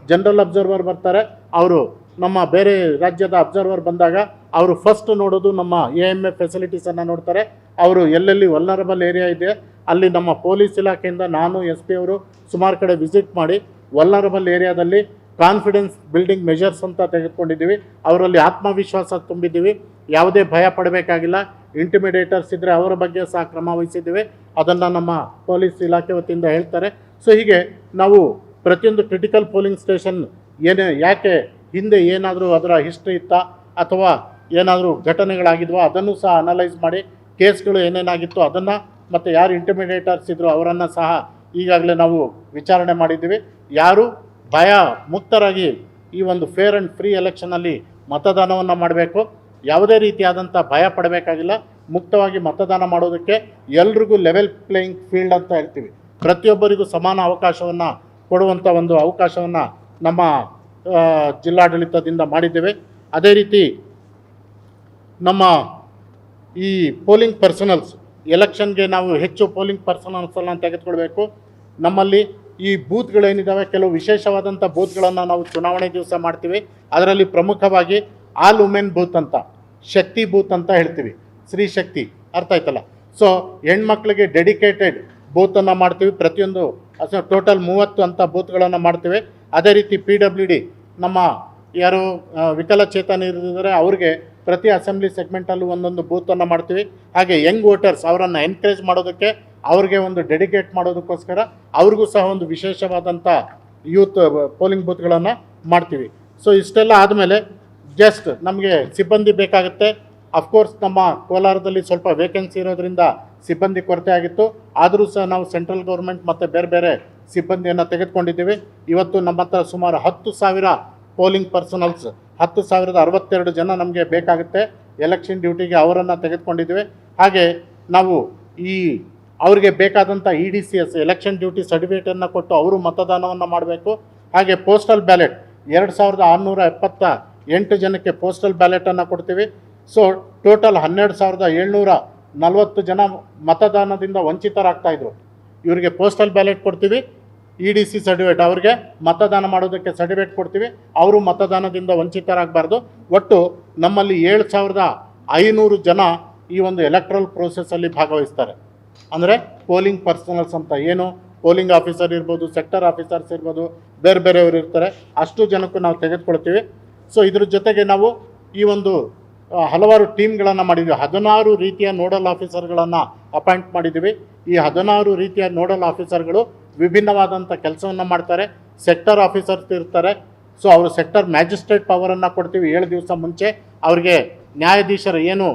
ಜನರಲ್ ಅಬ್ಸರ್ವರ್ ಬರ್ತಾರೆ, ಅವರು ನಮ್ಮ ಬೇರೆ ರಾಜ್ಯದ ಅಬ್ಸರ್ವರ್ ಬಂದಾಗ ಅವರು ಫಸ್ಟ್ ನೋಡೋದು ನಮ್ಮ AMF ಫೆಸಿಲಿಟೀಸನ್ನು ನೋಡ್ತಾರೆ. ಅವರು ಎಲ್ಲೆಲ್ಲಿ ವಲ್ನರಬಲ್ ಏರಿಯಾ ಇದೆ ಅಲ್ಲಿ ನಮ್ಮ ಪೊಲೀಸ್ ಇಲಾಖೆಯಿಂದ ನಾನು SP ಅವರು ಸುಮಾರು ಕಡೆ ವಿಸಿಟ್ ಮಾಡಿ ವಲ್ನರಬಲ್ ಏರಿಯಾದಲ್ಲಿ ಕಾನ್ಫಿಡೆನ್ಸ್ ಬಿಲ್ಡಿಂಗ್ ಮೆಷರ್ಸ್ ಅಂತ ತೆಗೆದುಕೊಂಡಿದ್ದೀವಿ. ಅವರಲ್ಲಿ ಆತ್ಮವಿಶ್ವಾಸ ತುಂಬಿದ್ದೀವಿ. ಯಾವುದೇ ಭಯ ಪಡಬೇಕಾಗಿಲ್ಲ. ಇಂಟಿಮಿಡೇಟರ್ಸ್ ಇದ್ದರೆ ಅವರ ಬಗ್ಗೆ ಸಹ ಕ್ರಮ ವಹಿಸಿದ್ದೀವಿ. ಅದನ್ನು ನಮ್ಮ ಪೊಲೀಸ್ ಇಲಾಖೆ ವತಿಯಿಂದ ಹೇಳ್ತಾರೆ. ಸೊ ಹೀಗೆ ನಾವು ಪ್ರತಿಯೊಂದು ಕ್ರಿಟಿಕಲ್ ಪೋಲಿಂಗ್ ಸ್ಟೇಷನ್ ಯಾಕೆ ಹಿಂದೆ ಏನಾದರೂ ಅದರ ಹಿಸ್ಟ್ರಿ ಇತ್ತಾ ಅಥವಾ ಏನಾದರೂ ಘಟನೆಗಳಾಗಿದ್ವೋ ಅದನ್ನು ಸಹ ಅನಲೈಸ್ ಮಾಡಿ, ಕೇಸ್ಗಳು ಏನೇನಾಗಿತ್ತು ಅದನ್ನು ಮತ್ತು ಯಾರು ಇಂಟಿಮಿಡೇಟರ್ಸ್ ಇದ್ದರು ಅವರನ್ನು ಸಹ ಈಗಾಗಲೇ ನಾವು ವಿಚಾರಣೆ ಮಾಡಿದ್ದೀವಿ. ಯಾರು ಭಯ ಮುಕ್ತರಾಗಿ ಈ ಒಂದು ಫೇರ್ ಆ್ಯಂಡ್ ಫ್ರೀ ಎಲೆಕ್ಷನಲ್ಲಿ ಮತದಾನವನ್ನು ಮಾಡಬೇಕು. ಯಾವುದೇ ರೀತಿಯಾದಂಥ ಭಯ ಪಡಬೇಕಾಗಿಲ್ಲ. ಮುಕ್ತವಾಗಿ ಮತದಾನ ಮಾಡೋದಕ್ಕೆ ಎಲ್ರಿಗೂ ಲೆವೆಲ್ ಪ್ಲೇಯಿಂಗ್ ಫೀಲ್ಡ್ ಅಂತ ಹೇಳ್ತೀವಿ. ಪ್ರತಿಯೊಬ್ಬರಿಗೂ ಸಮಾನ ಅವಕಾಶವನ್ನು ಕೊಡುವಂಥ ಒಂದು ಅವಕಾಶವನ್ನು ನಮ್ಮ ಜಿಲ್ಲಾಡಳಿತದಿಂದ ಮಾಡಿದ್ದೇವೆ. ಅದೇ ರೀತಿ ನಮ್ಮ ಈ ಪೋಲಿಂಗ್ ಪರ್ಸನಲ್ಸ್ ಎಲೆಕ್ಷನ್ಗೆ ನಾವು ಹೆಚ್ಚು ಪೋಲಿಂಗ್ ಪರ್ಸನಲ್ಸನ್ನು ತೆಗೆದುಕೊಳ್ಬೇಕು. ನಮ್ಮಲ್ಲಿ ಈ ಬೂತ್ಗಳೇನಿದ್ದಾವೆ ಕೆಲವು ವಿಶೇಷವಾದಂಥ ಬೂತ್ಗಳನ್ನು ನಾವು ಚುನಾವಣೆ ದಿವಸ ಮಾಡ್ತೀವಿ. ಅದರಲ್ಲಿ ಪ್ರಮುಖವಾಗಿ ಆಲ್ ವುಮೆನ್ ಬೂತ್ ಅಂತ, ಶಕ್ತಿ ಬೂತ್ ಅಂತ ಹೇಳ್ತೀವಿ, ಸ್ತ್ರೀ ಶಕ್ತಿ, ಅರ್ಥ ಆಯ್ತಲ್ಲ. ಸೊ ಹೆಣ್ಮಕ್ಳಿಗೆ ಡೆಡಿಕೇಟೆಡ್ ಬೂತನ್ನು ಮಾಡ್ತೀವಿ. ಪ್ರತಿಯೊಂದು ಟೋಟಲ್ 30 ಅಂತ ಬೂತ್ಗಳನ್ನು ಮಾಡ್ತೀವಿ. ಅದೇ ರೀತಿ PWD ನಮ್ಮ ಯಾರು ವಿಕಲಚೇತನ ಇರಿದ್ದಾರೆ ಅವ್ರಿಗೆ ಪ್ರತಿ ಅಸೆಂಬ್ಲಿ ಸೆಗ್ಮೆಂಟಲ್ಲೂ ಒಂದೊಂದು ಬೂತನ್ನು ಮಾಡ್ತೀವಿ. ಹಾಗೆ ಯಂಗ್ ವೋಟರ್ಸ್ ಅವರನ್ನು ಎನ್ಕರೇಜ್ ಮಾಡೋದಕ್ಕೆ ಅವ್ರಿಗೆ ಒಂದು ಡೆಡಿಕೇಟ್ ಮಾಡೋದಕ್ಕೋಸ್ಕರ ಅವ್ರಿಗೂ ಸಹ ಒಂದು ವಿಶೇಷವಾದಂಥ ಯೂತ್ ಪೋಲಿಂಗ್ ಬೂತ್ಗಳನ್ನು ಮಾಡ್ತೀವಿ. ಸೊ ಇಷ್ಟೆಲ್ಲ ಆದಮೇಲೆ ಜಸ್ಟ್ ನಮಗೆ ಸಿಬ್ಬಂದಿ ಬೇಕಾಗುತ್ತೆ. ಅಫ್ಕೋರ್ಸ್ ನಮ್ಮ ಕೋಲಾರದಲ್ಲಿ ಸ್ವಲ್ಪ ವೇಕೆನ್ಸಿ ಇರೋದ್ರಿಂದ ಸಿಬ್ಬಂದಿ ಕೊರತೆ ಆಗಿತ್ತು. ಆದರೂ ಸಹ ನಾವು ಸೆಂಟ್ರಲ್ ಗೌರ್ಮೆಂಟ್ ಮತ್ತು ಬೇರೆ ಬೇರೆ ಸಿಬ್ಬಂದಿಯನ್ನು ತೆಗೆದುಕೊಂಡಿದ್ದೀವಿ. ಇವತ್ತು ನಮ್ಮ ಹತ್ರ ಸುಮಾರು 10,000 ಪೋಲಿಂಗ್ ಪರ್ಸನಲ್ಸ್ 10,062 ಜನ ನಮಗೆ ಬೇಕಾಗುತ್ತೆ ಎಲೆಕ್ಷನ್ ಡ್ಯೂಟಿಗೆ, ಅವರನ್ನು ತೆಗೆದುಕೊಂಡಿದ್ದೀವಿ. ಹಾಗೆ ನಾವು ಅವರಿಗೆ ಬೇಕಾದಂಥ EDCS ಎಲೆಕ್ಷನ್ ಡ್ಯೂಟಿ ಸರ್ಟಿಫಿಕೇಟನ್ನು ಕೊಟ್ಟು ಅವರು ಮತದಾನವನ್ನು ಮಾಡಬೇಕು. ಹಾಗೆ ಪೋಸ್ಟಲ್ ಬ್ಯಾಲೆಟ್ 2,678 ಜನಕ್ಕೆ ಪೋಸ್ಟಲ್ ಬ್ಯಾಲೆಟನ್ನು ಕೊಡ್ತೀವಿ. ಸೊ ಟೋಟಲ್ 12,740 ಜನ ಮತದಾನದಿಂದ ವಂಚಿತರಾಗ್ತಾಯಿದ್ರು. ಇವರಿಗೆ ಪೋಸ್ಟಲ್ ಬ್ಯಾಲೆಟ್ ಕೊಡ್ತೀವಿ, EDC ಸರ್ಟಿಫಿಕೇಟ್, ಅವ್ರಿಗೆ ಮತದಾನ ಮಾಡೋದಕ್ಕೆ ಸರ್ಟಿಫಿಕೇಟ್ ಕೊಡ್ತೀವಿ, ಅವರು ಮತದಾನದಿಂದ ವಂಚಿತರಾಗಬಾರ್ದು. ಒಟ್ಟು ನಮ್ಮಲ್ಲಿ 7,500 ಜನ ಈ ಒಂದು ಎಲೆಕ್ಟ್ರಲ್ ಪ್ರೋಸೆಸ್ಸಲ್ಲಿ ಭಾಗವಹಿಸ್ತಾರೆ. ಅಂದರೆ ಪೋಲಿಂಗ್ ಪರ್ಸನಲ್ಸ್ ಅಂತ, ಏನು ಪೋಲಿಂಗ್ ಆಫೀಸರ್ ಇರ್ಬೋದು, ಸೆಕ್ಟರ್ ಆಫೀಸರ್ಸ್ ಇರ್ಬೋದು, ಬೇರೆ ಬೇರೆಯವರು ಇರ್ತಾರೆ, ಅಷ್ಟು ಜನಕ್ಕೂ ನಾವು ತೆಗೆದುಕೊಳ್ತೀವಿ. ಸೊ ಇದ್ರ ಜೊತೆಗೆ ನಾವು ಈ ಒಂದು ಹಲವಾರು ಟೀಮ್ಗಳನ್ನು ಮಾಡಿದ್ದೀವಿ. 16 ರೀತಿಯ ನೋಡಲ್ ಆಫೀಸರ್ಗಳನ್ನು ಅಪಾಯಿಂಟ್ ಮಾಡಿದ್ದೀವಿ. ಈ 16 ರೀತಿಯ ನೋಡಲ್ ಆಫೀಸರ್ಗಳು ವಿಭಿನ್ನವಾದಂಥ ಕೆಲಸವನ್ನು ಮಾಡ್ತಾರೆ. ಸೆಕ್ಟರ್ ಆಫೀಸರ್ಸ್ ಇರ್ತಾರೆ. ಸೊ ಅವರು ಸೆಕ್ಟರ್ ಮ್ಯಾಜಿಸ್ಟ್ರೇಟ್ ಪವರನ್ನು ಕೊಡ್ತೀವಿ 7 ದಿವಸ ಮುಂಚೆ. ಅವರಿಗೆ ನ್ಯಾಯಾಧೀಶರು ಏನು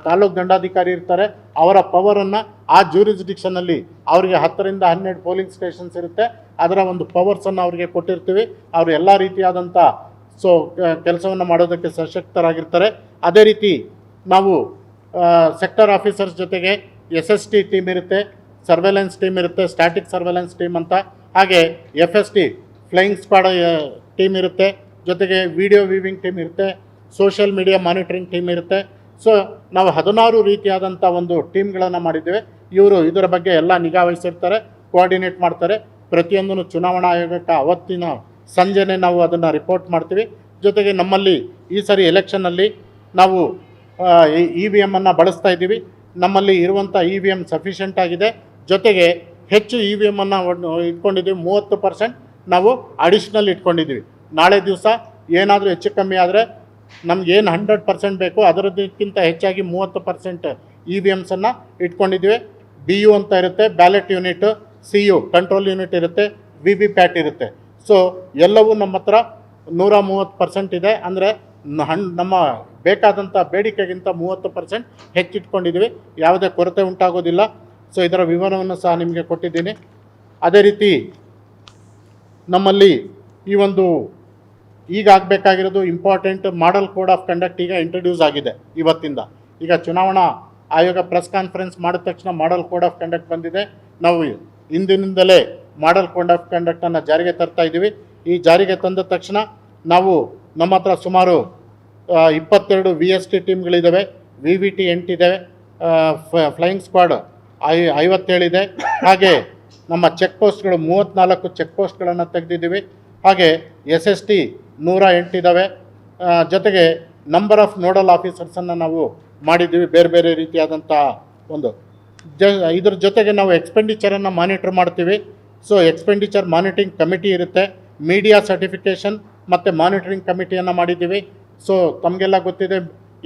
ತಾಲೂಕು ದಂಡಾಧಿಕಾರಿ ಇರ್ತಾರೆ, ಅವರ ಪವರನ್ನು ಆ ಜ್ಯೂರಿಸ್ಡಿಕ್ಷನಲ್ಲಿ ಅವರಿಗೆ 10 ರಿಂದ 12 ಪೋಲಿಂಗ್ ಸ್ಟೇಷನ್ಸ್ ಇರುತ್ತೆ, ಅದರ ಒಂದು ಪವರ್ಸನ್ನು ಅವರಿಗೆ ಕೊಟ್ಟಿರ್ತೀವಿ. ಅವರು ಎಲ್ಲ ರೀತಿಯಾದಂಥ ಕೆಲಸವನ್ನು ಮಾಡೋದಕ್ಕೆ ಸಶಕ್ತರಾಗಿರ್ತಾರೆ. ಅದೇ ರೀತಿ ನಾವು ಸೆಕ್ಟರ್ ಆಫೀಸರ್ಸ್ ಜೊತೆಗೆ SST ಟೀಮ್ ಇರುತ್ತೆ, ಸರ್ವೆಲೆನ್ಸ್ ಟೀಮ್ ಇರುತ್ತೆ, ಸ್ಟ್ಯಾಟಿಕ್ ಸರ್ವೆಲೆನ್ಸ್ ಟೀಮ್ ಅಂತ. ಹಾಗೆ FST ಫ್ಲೈಯಿಂಗ್ ಸ್ಕ್ವಾಡ್ ಟೀಮ್ ಇರುತ್ತೆ, ಜೊತೆಗೆ ವಿಡಿಯೋ ವೀವಿಂಗ್ ಟೀಮ್ ಇರುತ್ತೆ, ಸೋಷಿಯಲ್ ಮೀಡಿಯಾ ಮಾನಿಟರಿಂಗ್ ಟೀಮ್ ಇರುತ್ತೆ. ಸೊ ನಾವು 16 ರೀತಿಯಾದಂಥ ಒಂದು ಟೀಮ್ಗಳನ್ನು ಮಾಡಿದ್ದೇವೆ. ಇವರು ಇದರ ಬಗ್ಗೆ ಎಲ್ಲ ನಿಗಾ ವಹಿಸಿರ್ತಾರೆ, ಕೋಆರ್ಡಿನೇಟ್ ಮಾಡ್ತಾರೆ. ಪ್ರತಿಯೊಂದನ್ನು ಚುನಾವಣಾ ಆಯೋಗಕ್ಕೆ ಅವತ್ತಿನ ಸಂಜೆನೇ ನಾವು ಅದನ್ನು ರಿಪೋರ್ಟ್ ಮಾಡ್ತೀವಿ. ಜೊತೆಗೆ ನಮ್ಮಲ್ಲಿ ಈ ಸರಿ ಎಲೆಕ್ಷನ್ನಲ್ಲಿ ನಾವು EVM ಬಳಸ್ತಾ ಇದ್ದೀವಿ. ನಮ್ಮಲ್ಲಿ ಇರುವಂಥ EVM ಸಫಿಷಿಯೆಂಟ್ ಆಗಿದೆ. ಜೊತೆಗೆ ಹೆಚ್ಚು EVM ಇಟ್ಕೊಂಡಿದ್ದೀವಿ. 30% ನಾವು ಅಡಿಷ್ನಲ್ ಇಟ್ಕೊಂಡಿದ್ದೀವಿ. ನಾಳೆ ದಿವಸ ಏನಾದರೂ ಹೆಚ್ಚು ಕಮ್ಮಿ ಆದರೆ ನಮಗೇನು 100% ಬೇಕು ಅದರದಕ್ಕಿಂತ ಹೆಚ್ಚಾಗಿ 30% EVMಸನ್ನು ಇಟ್ಕೊಂಡಿದ್ದೀವಿ. BU ಅಂತ ಇರುತ್ತೆ, ballot unit, CU control unit ಇರುತ್ತೆ, VVPAT ಇರುತ್ತೆ. ಸೊ ಎಲ್ಲವೂ ನಮ್ಮ ಹತ್ರ 130% ಇದೆ. ಅಂದರೆ ನಮ್ಮ ಬೇಕಾದಂಥ ಬೇಡಿಕೆಗಿಂತ 30% ಹೆಚ್ಚಿಟ್ಕೊಂಡಿದ್ದೀವಿ. ಯಾವುದೇ ಕೊರತೆ ಉಂಟಾಗೋದಿಲ್ಲ. ಸೊ ಇದರ ವಿವರವನ್ನು ಸಹ ನಿಮಗೆ ಕೊಟ್ಟಿದ್ದೀನಿ. ಅದೇ ರೀತಿ ನಮ್ಮಲ್ಲಿ ಈ ಒಂದು ಈಗ ಆಗಬೇಕಾಗಿರೋದು important model code of conduct ಈಗ ಇಂಟ್ರೊಡ್ಯೂಸ್ ಆಗಿದೆ ಇವತ್ತಿಂದ. ಈಗ ಚುನಾವಣಾ ಆಯೋಗ ಪ್ರೆಸ್ ಕಾನ್ಫರೆನ್ಸ್ ಮಾಡಿದ ತಕ್ಷಣ ಮಾಡೆಲ್ ಕೋಡ್ ಆಫ್ ಕಂಡಕ್ಟ್ ಬಂದಿದೆ. ನಾವು ಇಂದಿನಿಂದಲೇ ಮಾಡೆಲ್ ಕೋಡ್ ಆಫ್ ಕಂಡಕ್ಟನ್ನು ಜಾರಿಗೆ ತರ್ತಾ ಇದ್ದೀವಿ. ಈ ಜಾರಿಗೆ ತಂದ ತಕ್ಷಣ ನಾವು ನಮ್ಮ ಹತ್ರ ಸುಮಾರು 22 VST ಟೀಮ್ಗಳಿದ್ದಾವೆ, VVT 8 ಇದೆ, ಫ್ಲೈಯಿಂಗ್ ಸ್ಕ್ವಾಡ್ 57 ಇದೆ. ಹಾಗೆ ನಮ್ಮ ಚೆಕ್ ಪೋಸ್ಟ್ಗಳು 34 ಚೆಕ್ ಪೋಸ್ಟ್ಗಳನ್ನು ತೆಗೆದಿದ್ದೀವಿ. ಹಾಗೆ SST 108 ಇದ್ದಾವೆ. ಜೊತೆಗೆ ನಂಬರ್ ಆಫ್ ನೋಡಲ್ ಆಫೀಸರ್ಸನ್ನು ನಾವು ಮಾಡಿದ್ದೀವಿ, ಬೇರೆ ಬೇರೆ ರೀತಿಯಾದಂಥ ಒಂದು ಇದ್ರ ಜೊತೆಗೆ ನಾವು ಎಕ್ಸ್ಪೆಂಡಿಚರನ್ನು ಮಾನಿಟರ್ ಮಾಡ್ತೀವಿ. ಸೊ ಎಕ್ಸ್ಪೆಂಡಿಚರ್ ಮಾನಿಟರಿಂಗ್ ಕಮಿಟಿ ಇರುತ್ತೆ, ಮೀಡಿಯಾ ಸರ್ಟಿಫಿಕೇಷನ್ ಮತ್ತು ಮಾನಿಟರಿಂಗ್ ಕಮಿಟಿಯನ್ನು ಮಾಡಿದ್ದೀವಿ. ಸೊ ತಮಗೆಲ್ಲ ಗೊತ್ತಿದೆ,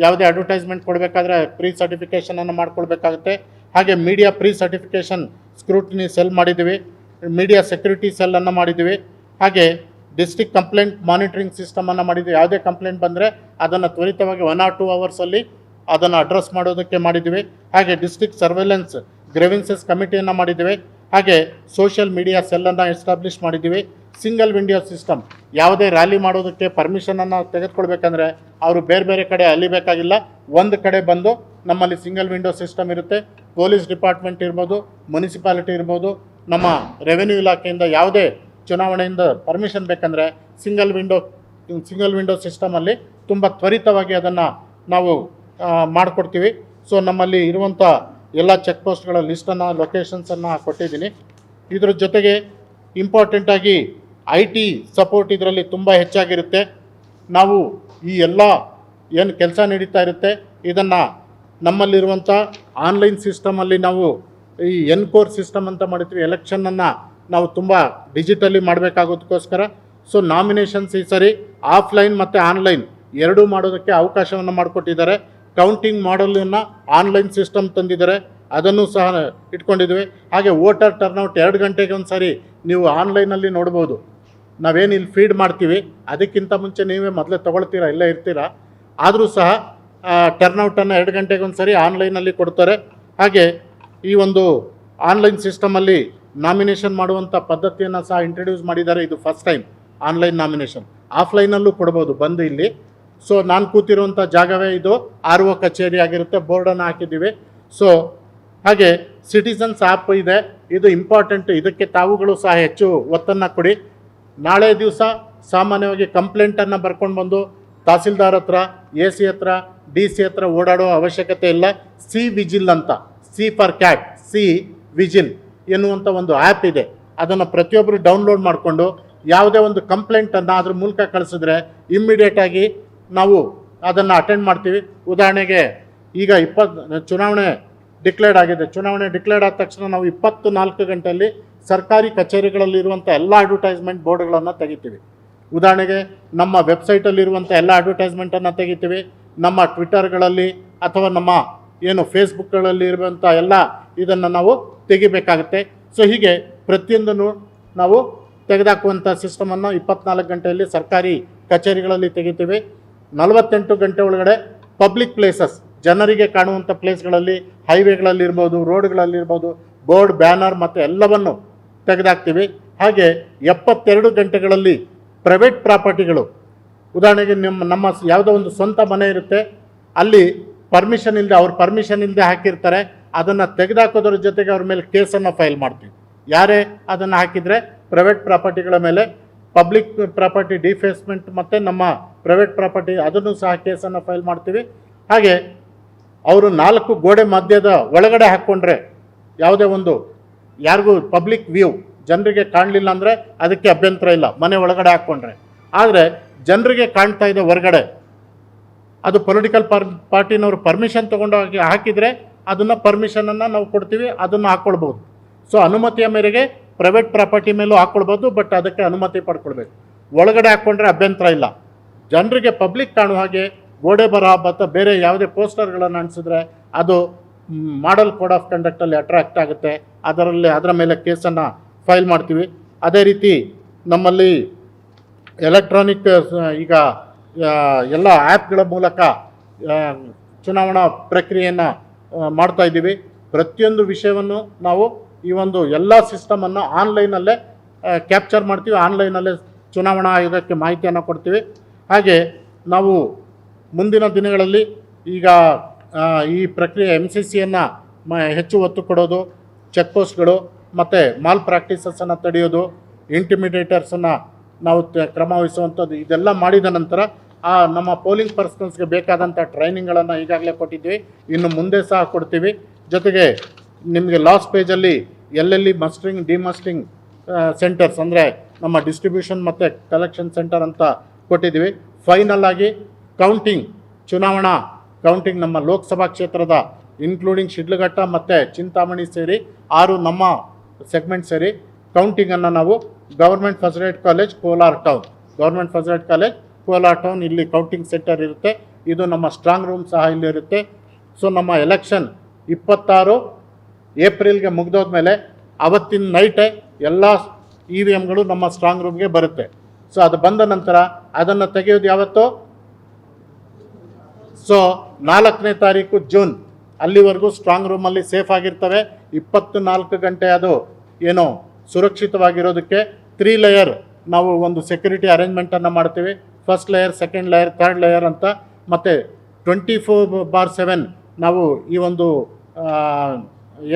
ಯಾವುದೇ ಅಡ್ವರ್ಟೈಸ್ಮೆಂಟ್ ಕೊಡಬೇಕಾದ್ರೆ ಪ್ರೀ ಸರ್ಟಿಫಿಕೇಷನನ್ನು ಮಾಡ್ಕೊಳ್ಬೇಕಾಗುತ್ತೆ. ಹಾಗೆ media pre certification scrutiny cell ಮಾಡಿದ್ದೀವಿ, ಮೀಡಿಯಾ ಸೆಕ್ಯೂರಿಟಿ ಸೆಲ್ಲನ್ನು ಮಾಡಿದ್ದೀವಿ. ಹಾಗೆ ಡಿಸ್ಟ್ರಿಕ್ಟ್ ಕಂಪ್ಲೇಂಟ್ ಮಾನಿಟರಿಂಗ್ ಸಿಸ್ಟಮನ್ನು ಮಾಡಿದ್ದೀವಿ. ಯಾವುದೇ ಕಂಪ್ಲೇಂಟ್ ಬಂದರೆ ಅದನ್ನು ತ್ವರಿತವಾಗಿ 1 or 2 ಅವರ್ಸಲ್ಲಿ ಅದನ್ನು ಅಡ್ರೆಸ್ ಮಾಡೋದಕ್ಕೆ ಮಾಡಿದ್ದೀವಿ. ಹಾಗೆ ಡಿಸ್ಟ್ರಿಕ್ಟ್ ಸರ್ವೆಲೆನ್ಸ್ ಗ್ರೆವೆನ್ಸಸ್ ಕಮಿಟಿಯನ್ನು ಮಾಡಿದ್ದೀವಿ. ಹಾಗೆ ಸೋಷಿಯಲ್ ಮೀಡಿಯಾ ಸೆಲ್ಲನ್ನು ಎಸ್ಟಾಬ್ಲಿಷ್ ಮಾಡಿದ್ದೀವಿ. ಸಿಂಗಲ್ ವಿಂಡೋ ಸಿಸ್ಟಮ್, ಯಾವುದೇ ರ್ಯಾಲಿ ಮಾಡೋದಕ್ಕೆ ಪರ್ಮಿಷನನ್ನು ತೆಗೆದುಕೊಳ್ಬೇಕಂದ್ರೆ ಅವರು ಬೇರೆ ಬೇರೆ ಕಡೆ ಅಲಿಬೇಕಾಗಿಲ್ಲ, ಒಂದು ಕಡೆ ಬಂದು ನಮ್ಮಲ್ಲಿ ಸಿಂಗಲ್ ವಿಂಡೋ ಸಿಸ್ಟಮ್ ಇರುತ್ತೆ. ಪೊಲೀಸ್ ಡಿಪಾರ್ಟ್ಮೆಂಟ್ ಇರ್ಬೋದು, ಮುನ್ಸಿಪಾಲಿಟಿ ಇರ್ಬೋದು, ನಮ್ಮ ರೆವೆನ್ಯೂ ಇಲಾಖೆಯಿಂದ ಯಾವುದೇ ಚುನಾವಣೆಯಿಂದ ಪರ್ಮಿಷನ್ ಬೇಕಂದರೆ ಸಿಂಗಲ್ ವಿಂಡೋ ಸಿಸ್ಟಮಲ್ಲಿ ತುಂಬ ತ್ವರಿತವಾಗಿ ಅದನ್ನು ನಾವು ಮಾಡಿಕೊಡ್ತೀವಿ. ಸೊ ನಮ್ಮಲ್ಲಿ ಇರುವಂಥ ಎಲ್ಲ ಚೆಕ್ ಪೋಸ್ಟ್ಗಳ ಲಿಸ್ಟನ್ನು, ಲೊಕೇಶನ್ಸನ್ನು ಕೊಟ್ಟಿದ್ದೀನಿ. ಇದ್ರ ಜೊತೆಗೆ ಇಂಪಾರ್ಟೆಂಟಾಗಿ IT ಸಪೋರ್ಟ್ ಇದರಲ್ಲಿ ತುಂಬ ಹೆಚ್ಚಾಗಿರುತ್ತೆ. ನಾವು ಈ ಎಲ್ಲ ಏನು ಕೆಲಸ ನಡೀತಾ ಇರುತ್ತೆ ಇದನ್ನು ನಮ್ಮಲ್ಲಿರುವಂಥ ಆನ್ಲೈನ್ ಸಿಸ್ಟಮಲ್ಲಿ ನಾವು ಈ ಎನ್ಕೋರ್ ಸಿಸ್ಟಮ್ ಅಂತ ಮಾಡ್ತೀವಿ. ಎಲೆಕ್ಷನನ್ನು ನಾವು ತುಂಬ ಡಿಜಿಟಲಿ ಮಾಡಬೇಕಾಗೋದಕ್ಕೋಸ್ಕರ ಸೊ ನಾಮಿನೇಷನ್ಸ್ ಈ ಸರಿ ಆಫ್ಲೈನ್ ಮತ್ತು ಆನ್ಲೈನ್ ಎರಡೂ ಮಾಡೋದಕ್ಕೆ ಅವಕಾಶವನ್ನು ಮಾಡಿಕೊಟ್ಟಿದ್ದಾರೆ. ಕೌಂಟಿಂಗ್ ಮಾಡಲನ್ನು ಆನ್ಲೈನ್ ಸಿಸ್ಟಮ್ ತಂದಿದ್ದಾರೆ, ಅದನ್ನು ಸಹ ಇಟ್ಕೊಂಡಿದ್ವಿ. ಹಾಗೆ ವೋಟರ್ ಟರ್ನೌಟ್ 2 ಗಂಟೆಗೆ ಒಂದು ಸಾರಿ ನೀವು ಆನ್ಲೈನಲ್ಲಿ ನೋಡ್ಬೋದು. ನಾವೇನು ಇಲ್ಲಿ ಫೀಡ್ ಮಾಡ್ತೀವಿ ಅದಕ್ಕಿಂತ ಮುಂಚೆ ನೀವೇ ಮೊದಲೇ ತೊಗೊಳ್ತೀರಾ, ಇಲ್ಲೇ ಇರ್ತೀರಾ, ಆದರೂ ಸಹ ಟರ್ನೌಟನ್ನು 2 ಗಂಟೆಗೆ ಒಂದು ಸಾರಿ ಆನ್ಲೈನಲ್ಲಿ ಕೊಡ್ತಾರೆ. ಹಾಗೆ ಈ ಒಂದು ಆನ್ಲೈನ್ ಸಿಸ್ಟಮಲ್ಲಿ ನಾಮಿನೇಷನ್ ಮಾಡುವಂಥ ಪದ್ಧತಿಯನ್ನು ಸಹ ಇಂಟ್ರಡ್ಯೂಸ್ ಮಾಡಿದ್ದಾರೆ. ಇದು ಫಸ್ಟ್ ಟೈಮ್ ಆನ್ಲೈನ್ ನಾಮಿನೇಷನ್. ಆಫ್ಲೈನಲ್ಲೂ ಕೊಡ್ಬೋದು ಬಂದು ಇಲ್ಲಿ, ಸೊ ನಾನು ಕೂತಿರುವಂಥ ಜಾಗವೇ ಇದು ಆರ್ ಒ ಕಚೇರಿ ಆಗಿರುತ್ತೆ, ಬೋರ್ಡನ್ನು ಹಾಕಿದ್ದೀವಿ. ಸೊ ಹಾಗೆ ಸಿಟಿಸನ್ಸ್ ಆ್ಯಪ್ ಇದೆ, ಇದು ಇಂಪಾರ್ಟೆಂಟ್, ಇದಕ್ಕೆ ತಾವುಗಳು ಸಹ ಹೆಚ್ಚು ಒತ್ತನ್ನು ಕೊಡಿ. ನಾಳೆ ದಿವಸ ಸಾಮಾನ್ಯವಾಗಿ ಕಂಪ್ಲೇಂಟನ್ನು ಬರ್ಕೊಂಡು ಬಂದು ತಹಸೀಲ್ದಾರ್ ಹತ್ರ, ಎ ಸಿ ಹತ್ರ, ಡಿ ಸಿ ಹತ್ರ ಓಡಾಡೋ ಅವಶ್ಯಕತೆ ಇಲ್ಲ. ಸಿ ವಿಜಿಲ್ ಅಂತ, C for cat, C vigil ಎನ್ನುವಂಥ ಒಂದು ಆ್ಯಪ್ ಇದೆ. ಅದನ್ನು ಪ್ರತಿಯೊಬ್ಬರು ಡೌನ್ಲೋಡ್ ಮಾಡಿಕೊಂಡು ಯಾವುದೇ ಒಂದು ಕಂಪ್ಲೇಂಟನ್ನು ಅದ್ರ ಮೂಲಕ ಕಳಿಸಿದ್ರೆ ಇಮ್ಮಿಡಿಯೇಟಾಗಿ ನಾವು ಅದನ್ನು ಅಟೆಂಡ್ ಮಾಡ್ತೀವಿ. ಉದಾಹರಣೆಗೆ ಈಗ ಚುನಾವಣೆ ಡಿಕ್ಲೇರ್ಡ್ ಆಗಿದೆ. ಚುನಾವಣೆ ಡಿಕ್ಲೇರ್ಡ್ ಆದ ತಕ್ಷಣ ನಾವು 24 ಗಂಟೆಯಲ್ಲಿ ಸರ್ಕಾರಿ ಕಚೇರಿಗಳಲ್ಲಿರುವಂಥ ಎಲ್ಲ ಅಡ್ವರ್ಟೈಸ್ಮೆಂಟ್ ಬೋರ್ಡ್ಗಳನ್ನು ತೆಗಿತೀವಿ. ಉದಾಹರಣೆಗೆ ನಮ್ಮ ವೆಬ್ಸೈಟಲ್ಲಿರುವಂಥ ಎಲ್ಲ ಅಡ್ವರ್ಟೈಸ್ಮೆಂಟನ್ನು ತೆಗಿತೀವಿ. ನಮ್ಮ ಟ್ವಿಟ್ಟರ್ಗಳಲ್ಲಿ ಅಥವಾ ನಮ್ಮ ಏನು ಫೇಸ್ಬುಕ್ಗಳಲ್ಲಿ ಇರುವಂಥ ಎಲ್ಲ ಇದನ್ನು ನಾವು ತೆಗಿಬೇಕಾಗುತ್ತೆ. ಸೊ ಹೀಗೆ ಪ್ರತಿಯೊಂದನ್ನು ನಾವು ತೆಗೆದಾಕುವಂಥ ಸಿಸ್ಟಮನ್ನು 24 ಗಂಟೆಯಲ್ಲಿ ಸರ್ಕಾರಿ ಕಚೇರಿಗಳಲ್ಲಿ ತೆಗಿತೀವಿ. 48 ಗಂಟೆ ಒಳಗಡೆ ಪಬ್ಲಿಕ್ ಪ್ಲೇಸಸ್, ಜನರಿಗೆ ಕಾಣುವಂಥ ಪ್ಲೇಸ್ಗಳಲ್ಲಿ, ಹೈವೇಗಳಲ್ಲಿರ್ಬೋದು, ರೋಡ್ಗಳಲ್ಲಿರ್ಬೋದು, ಬೋರ್ಡ್, ಬ್ಯಾನರ್ ಮತ್ತು ಎಲ್ಲವನ್ನು ತೆಗೆದಾಕ್ತೀವಿ. ಹಾಗೆ 72 ಗಂಟೆಗಳಲ್ಲಿ ಪ್ರೈವೇಟ್ ಪ್ರಾಪರ್ಟಿಗಳು, ಉದಾಹರಣೆಗೆ ನಮ್ಮ ಯಾವುದೋ ಒಂದು ಸ್ವಂತ ಮನೆ ಇರುತ್ತೆ, ಅಲ್ಲಿ ಪರ್ಮಿಷನ್ ಇಲ್ಲದೆ, ಅವ್ರ ಪರ್ಮಿಷನ್ ಇಲ್ಲದೆ ಹಾಕಿರ್ತಾರೆ, ಅದನ್ನು ತೆಗೆದಾಕೋದ್ರ ಜೊತೆಗೆ ಅವ್ರ ಮೇಲೆ ಕೇಸನ್ನು ಫೈಲ್ ಮಾಡ್ತೀವಿ. ಯಾರೇ ಅದನ್ನು ಹಾಕಿದರೆ ಪ್ರೈವೇಟ್ ಪ್ರಾಪರ್ಟಿಗಳ ಮೇಲೆ ಪಬ್ಲಿಕ್ ಪ್ರಾಪರ್ಟಿ ಡಿಫೇಸ್ಮೆಂಟ್ ಮತ್ತು ನಮ್ಮ ಪ್ರೈವೇಟ್ ಪ್ರಾಪರ್ಟಿ ಅದನ್ನು ಸಹ ಕೇಸನ್ನು ಫೈಲ್ ಮಾಡ್ತೀವಿ. ಹಾಗೆ ಅವರು 4 ಗೋಡೆ ಮಧ್ಯದ ಒಳಗಡೆ ಹಾಕ್ಕೊಂಡ್ರೆ ಯಾವುದೇ ಒಂದು ಯಾರಿಗೂ ಪಬ್ಲಿಕ್ ವ್ಯೂ ಜನರಿಗೆ ಕಾಣಲಿಲ್ಲ ಅಂದರೆ ಅದಕ್ಕೆ ಅಭ್ಯಂತರ ಇಲ್ಲ, ಮನೆ ಒಳಗಡೆ ಹಾಕ್ಕೊಂಡ್ರೆ. ಆದರೆ ಜನರಿಗೆ ಕಾಣ್ತಾ ಇದೆ ಹೊರಗಡೆ, ಅದು ಪೊಲಿಟಿಕಲ್ ಪಾರ್ಟಿನವರು ಪರ್ಮಿಷನ್ ತೊಗೊಂಡೋಗಿ ಹಾಕಿದರೆ ಅದನ್ನು ಪರ್ಮಿಷನನ್ನು ನಾವು ಕೊಡ್ತೀವಿ, ಅದನ್ನು ಹಾಕ್ಕೊಳ್ಬೋದು. ಸೊ ಅನುಮತಿಯ ಮೇರೆಗೆ ಪ್ರೈವೇಟ್ ಪ್ರಾಪರ್ಟಿ ಮೇಲೂ ಹಾಕ್ಕೊಳ್ಬೋದು, ಬಟ್ ಅದಕ್ಕೆ ಅನುಮತಿ ಪಡ್ಕೊಳ್ಬೇಕು. ಒಳಗಡೆ ಹಾಕ್ಕೊಂಡ್ರೆ ಅಭ್ಯಂತರ ಇಲ್ಲ. ಜನರಿಗೆ ಪಬ್ಲಿಕ್ ಕಾಣುವ ಹಾಗೆ ಗೋಡೆ ಬರಹ ಮತ್ತು ಬೇರೆ ಯಾವುದೇ ಪೋಸ್ಟರ್ಗಳನ್ನು ಅಂಟಿಸಿದ್ರೆ ಅದು ಮಾಡಲ್ ಕೋಡ್ ಆಫ್ ಕಂಡಕ್ಟಲ್ಲಿ ಅಟ್ರಾಕ್ಟ್ ಆಗುತ್ತೆ, ಅದರ ಮೇಲೆ ಕೇಸನ್ನು ಫೈಲ್ ಮಾಡ್ತೀವಿ. ಅದೇ ರೀತಿ ನಮ್ಮಲ್ಲಿ ಎಲೆಕ್ಟ್ರಾನಿಕ್ ಈಗ ಎಲ್ಲ ಆ್ಯಪ್ಗಳ ಮೂಲಕ ಚುನಾವಣಾ ಪ್ರಕ್ರಿಯೆಯನ್ನು ಮಾಡ್ತಾಯಿದ್ದೀವಿ. ಪ್ರತಿಯೊಂದು ವಿಷಯವನ್ನು ನಾವು ಈ ಒಂದು ಎಲ್ಲ ಸಿಸ್ಟಮನ್ನು ಆನ್ಲೈನಲ್ಲೇ ಕ್ಯಾಪ್ಚರ್ ಮಾಡ್ತೀವಿ, ಆನ್ಲೈನಲ್ಲೇ ಚುನಾವಣಾ ಆಯೋಗಕ್ಕೆ ಮಾಹಿತಿಯನ್ನು ಕೊಡ್ತೀವಿ. ಹಾಗೆ ನಾವು ಮುಂದಿನ ದಿನಗಳಲ್ಲಿ ಈಗ ಈ ಪ್ರಕ್ರಿಯೆ MCCಯನ್ನು ಹೆಚ್ಚು ಒತ್ತು ಕೊಡೋದು, ಚೆಕ್ ಪೋಸ್ಟ್ಗಳು ಮತ್ತು ಮಾಲ್ ಪ್ರಾಕ್ಟೀಸಸನ್ನು ತಡೆಯೋದು, ಇಂಟಿಮಿಡೇಟರ್ಸನ್ನು ನಾವು ಕ್ರಮ ವಹಿಸುವಂಥದ್ದು, ಇದೆಲ್ಲ ಮಾಡಿದ ನಂತರ ನಮ್ಮ ಪೋಲಿಂಗ್ ಪರ್ಸನಲ್ಸ್ಗೆ ಬೇಕಾದಂಥ ಟ್ರೈನಿಂಗ್ಗಳನ್ನು ಈಗಾಗಲೇ ಕೊಟ್ಟಿದ್ದೀವಿ, ಇನ್ನು ಮುಂದೆ ಸಹ ಕೊಡ್ತೀವಿ. ಜೊತೆಗೆ ನಿಮಗೆ ಲಾಸ್ಟ್ ಪೇಜಲ್ಲಿ ಎಲ್ಲೆಲ್ಲಿ ಮಸ್ಟ್ರಿಂಗ್ ಡಿಮಸ್ಟ್ರಿಂಗ್ ಸೆಂಟರ್ಸ್ ಅಂದರೆ ನಮ್ಮ ಡಿಸ್ಟ್ರಿಬ್ಯೂಷನ್ ಮತ್ತು ಕಲೆಕ್ಷನ್ ಸೆಂಟರ್ ಅಂತ ಕೊಟ್ಟಿದ್ದೀವಿ. ಫೈನಲ್ ಆಗಿ ಕೌಂಟಿಂಗ್, ಚುನಾವಣಾ ಕೌಂಟಿಂಗ್ ನಮ್ಮ ಲೋಕಸಭಾ ಕ್ಷೇತ್ರದ ಇನ್ಕ್ಲೂಡಿಂಗ್ ಶಿಡ್ಲಘಟ್ಟ ಮತ್ತು ಚಿಂತಾಮಣಿ ಸೇರಿ 6 ನಮ್ಮ ಸೆಗ್ಮೆಂಟ್ ಸೇರಿ ಕೌಂಟಿಂಗನ್ನು ನಾವು government first grade college Kolar town ಇಲ್ಲಿ ಕೌಂಟಿಂಗ್ ಸೆಂಟರ್ ಇರುತ್ತೆ. ಇದು ನಮ್ಮ ಸ್ಟ್ರಾಂಗ್ ರೂಮ್ ಸಹ ಇಲ್ಲಿ ಇರುತ್ತೆ. ಸೊ ನಮ್ಮ ಎಲೆಕ್ಷನ್ 26 ಏಪ್ರಿಲ್ಗೆ ಮುಗಿದೋದ್ಮೇಲೆ ಅವತ್ತಿನ ನೈಟೇ ಎಲ್ಲ EVMಗಳು ನಮ್ಮ ಸ್ಟ್ರಾಂಗ್ ರೂಮ್ಗೆ ಬರುತ್ತೆ. ಸೊ ಅದು ಬಂದ ನಂತರ ಅದನ್ನು ತೆಗೆಯೋದು ಯಾವತ್ತೋ, ಸೊ 4ನೇ ತಾರೀಕು ಜೂನ್, ಅಲ್ಲಿವರೆಗೂ ಸ್ಟ್ರಾಂಗ್ ರೂಮಲ್ಲಿ ಸೇಫ್ ಆಗಿರ್ತವೆ. 24 ಗಂಟೆ ಅದು ಏನೋ ಸುರಕ್ಷಿತವಾಗಿರೋದಕ್ಕೆ 3 ಲೇಯರ್ ನಾವು ಒಂದು ಸೆಕ್ಯೂರಿಟಿ ಅರೇಂಜ್ಮೆಂಟನ್ನು ಮಾಡ್ತೀವಿ. First layer, second layer, third layer ಅಂತ. ಮತ್ತು 24/7 ನಾವು ಈ ಒಂದು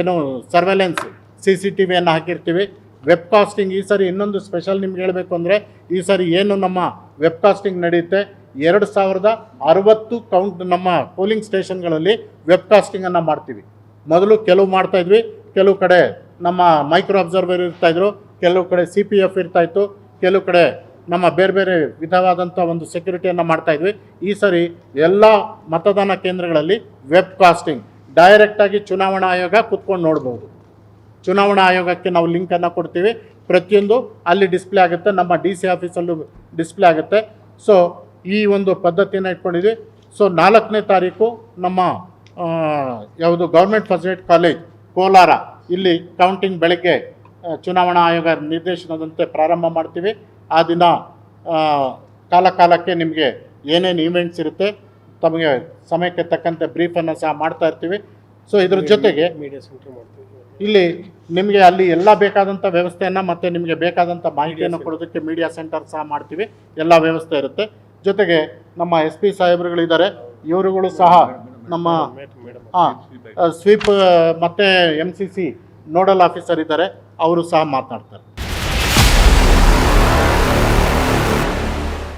ಏನು ಸರ್ವೆಲೆನ್ಸ್ CCTVಯನ್ನು ಹಾಕಿರ್ತೀವಿ. ವೆಬ್ಕಾಸ್ಟಿಂಗ್ ಈ ಸರಿ ಇನ್ನೊಂದು ಸ್ಪೆಷಲ್ ನಿಮ್ಗೆ ಹೇಳಬೇಕು ಅಂದರೆ, ಈ ಸರಿ ಏನು ನಮ್ಮ ವೆಬ್ಕಾಸ್ಟಿಂಗ್ ನಡೆಯುತ್ತೆ, 2060 ನಮ್ಮ ಪೋಲಿಂಗ್ ಸ್ಟೇಷನ್ಗಳಲ್ಲಿ ವೆಬ್ಕಾಸ್ಟಿಂಗನ್ನು ಮಾಡ್ತೀವಿ. ಮೊದಲು ಕೆಲವು ಮಾಡ್ತಾಯಿದ್ವಿ, ಕೆಲವು ಕಡೆ ನಮ್ಮ ಮೈಕ್ರೋ ಅಬ್ಸರ್ವರ್ ಇರ್ತಾಯಿದ್ರು, ಕೆಲವು ಕಡೆ CPF ಇರ್ತಾಯಿತ್ತು, ಕೆಲವು ಕಡೆ ನಮ್ಮ ಬೇರೆ ಬೇರೆ ವಿಧವಾದಂಥ ಒಂದು ಸೆಕ್ಯೂರಿಟಿಯನ್ನು ಮಾಡ್ತಾಯಿದ್ವಿ. ಈ ಸರಿ ಎಲ್ಲ ಮತದಾನ ಕೇಂದ್ರಗಳಲ್ಲಿ ವೆಬ್ಕಾಸ್ಟಿಂಗ್ ಡೈರೆಕ್ಟಾಗಿ ಚುನಾವಣಾ ಆಯೋಗ ಕೂತ್ಕೊಂಡು ನೋಡ್ಬೋದು. ಚುನಾವಣಾ ಆಯೋಗಕ್ಕೆ ನಾವು ಲಿಂಕನ್ನು ಕೊಡ್ತೀವಿ, ಪ್ರತಿಯೊಂದು ಅಲ್ಲಿ ಡಿಸ್ಪ್ಲೇ ಆಗುತ್ತೆ, ನಮ್ಮ DC ಆಫೀಸಲ್ಲೂ ಡಿಸ್ಪ್ಲೇ ಆಗುತ್ತೆ. ಸೊ ಈ ಒಂದು ಪದ್ಧತಿಯನ್ನು ಇಟ್ಕೊಂಡಿದ್ವಿ. ಸೊ 4ನೇ ತಾರೀಕು ನಮ್ಮ ಯಾವುದು government first grade college Kolar ಇಲ್ಲಿ ಕೌಂಟಿಂಗ್ ಬೆಳಗ್ಗೆ ಚುನಾವಣಾ ಆಯೋಗ ನಿರ್ದೇಶನದಂತೆ ಪ್ರಾರಂಭ ಮಾಡ್ತೀವಿ. ಆ ದಿನ ಕಾಲಕ್ಕೆ ನಿಮಗೆ ಏನೇನು ಈವೆಂಟ್ಸ್ ಇರುತ್ತೆ ತಮಗೆ ಸಮಯಕ್ಕೆ ತಕ್ಕಂತೆ ಬ್ರೀಫನ್ನು ಸಹ ಮಾಡ್ತಾ ಇರ್ತೀವಿ. ಸೊ ಇದ್ರ ಜೊತೆಗೆ ಮೀಡಿಯಾ ಸೆಂಟರ್ ಮಾಡ್ತೀವಿ. ಇಲ್ಲಿ ನಿಮಗೆ ಅಲ್ಲಿ ಎಲ್ಲ ಬೇಕಾದಂಥ ವ್ಯವಸ್ಥೆಯನ್ನು ಮತ್ತು ನಿಮಗೆ ಬೇಕಾದಂಥ ಮಾಹಿತಿಯನ್ನು ಕೊಡೋದಕ್ಕೆ ಮೀಡಿಯಾ ಸೆಂಟರ್ ಸಹ ಮಾಡ್ತೀವಿ, ಎಲ್ಲ ವ್ಯವಸ್ಥೆ ಇರುತ್ತೆ. ಜೊತೆಗೆ ನಮ್ಮ ಎಸ್ ಪಿ ಸಾಹೇಬರುಗಳಿದ್ದಾರೆ, ಇವರುಗಳು ಸಹ ನಮ್ಮ ಸ್ವೀಪ್ ಮತ್ತು MCC ನೋಡಲ್ ಆಫೀಸರ್ ಇದ್ದಾರೆ, ಅವರು ಸಹ ಮಾತನಾಡ್ತಾರೆ.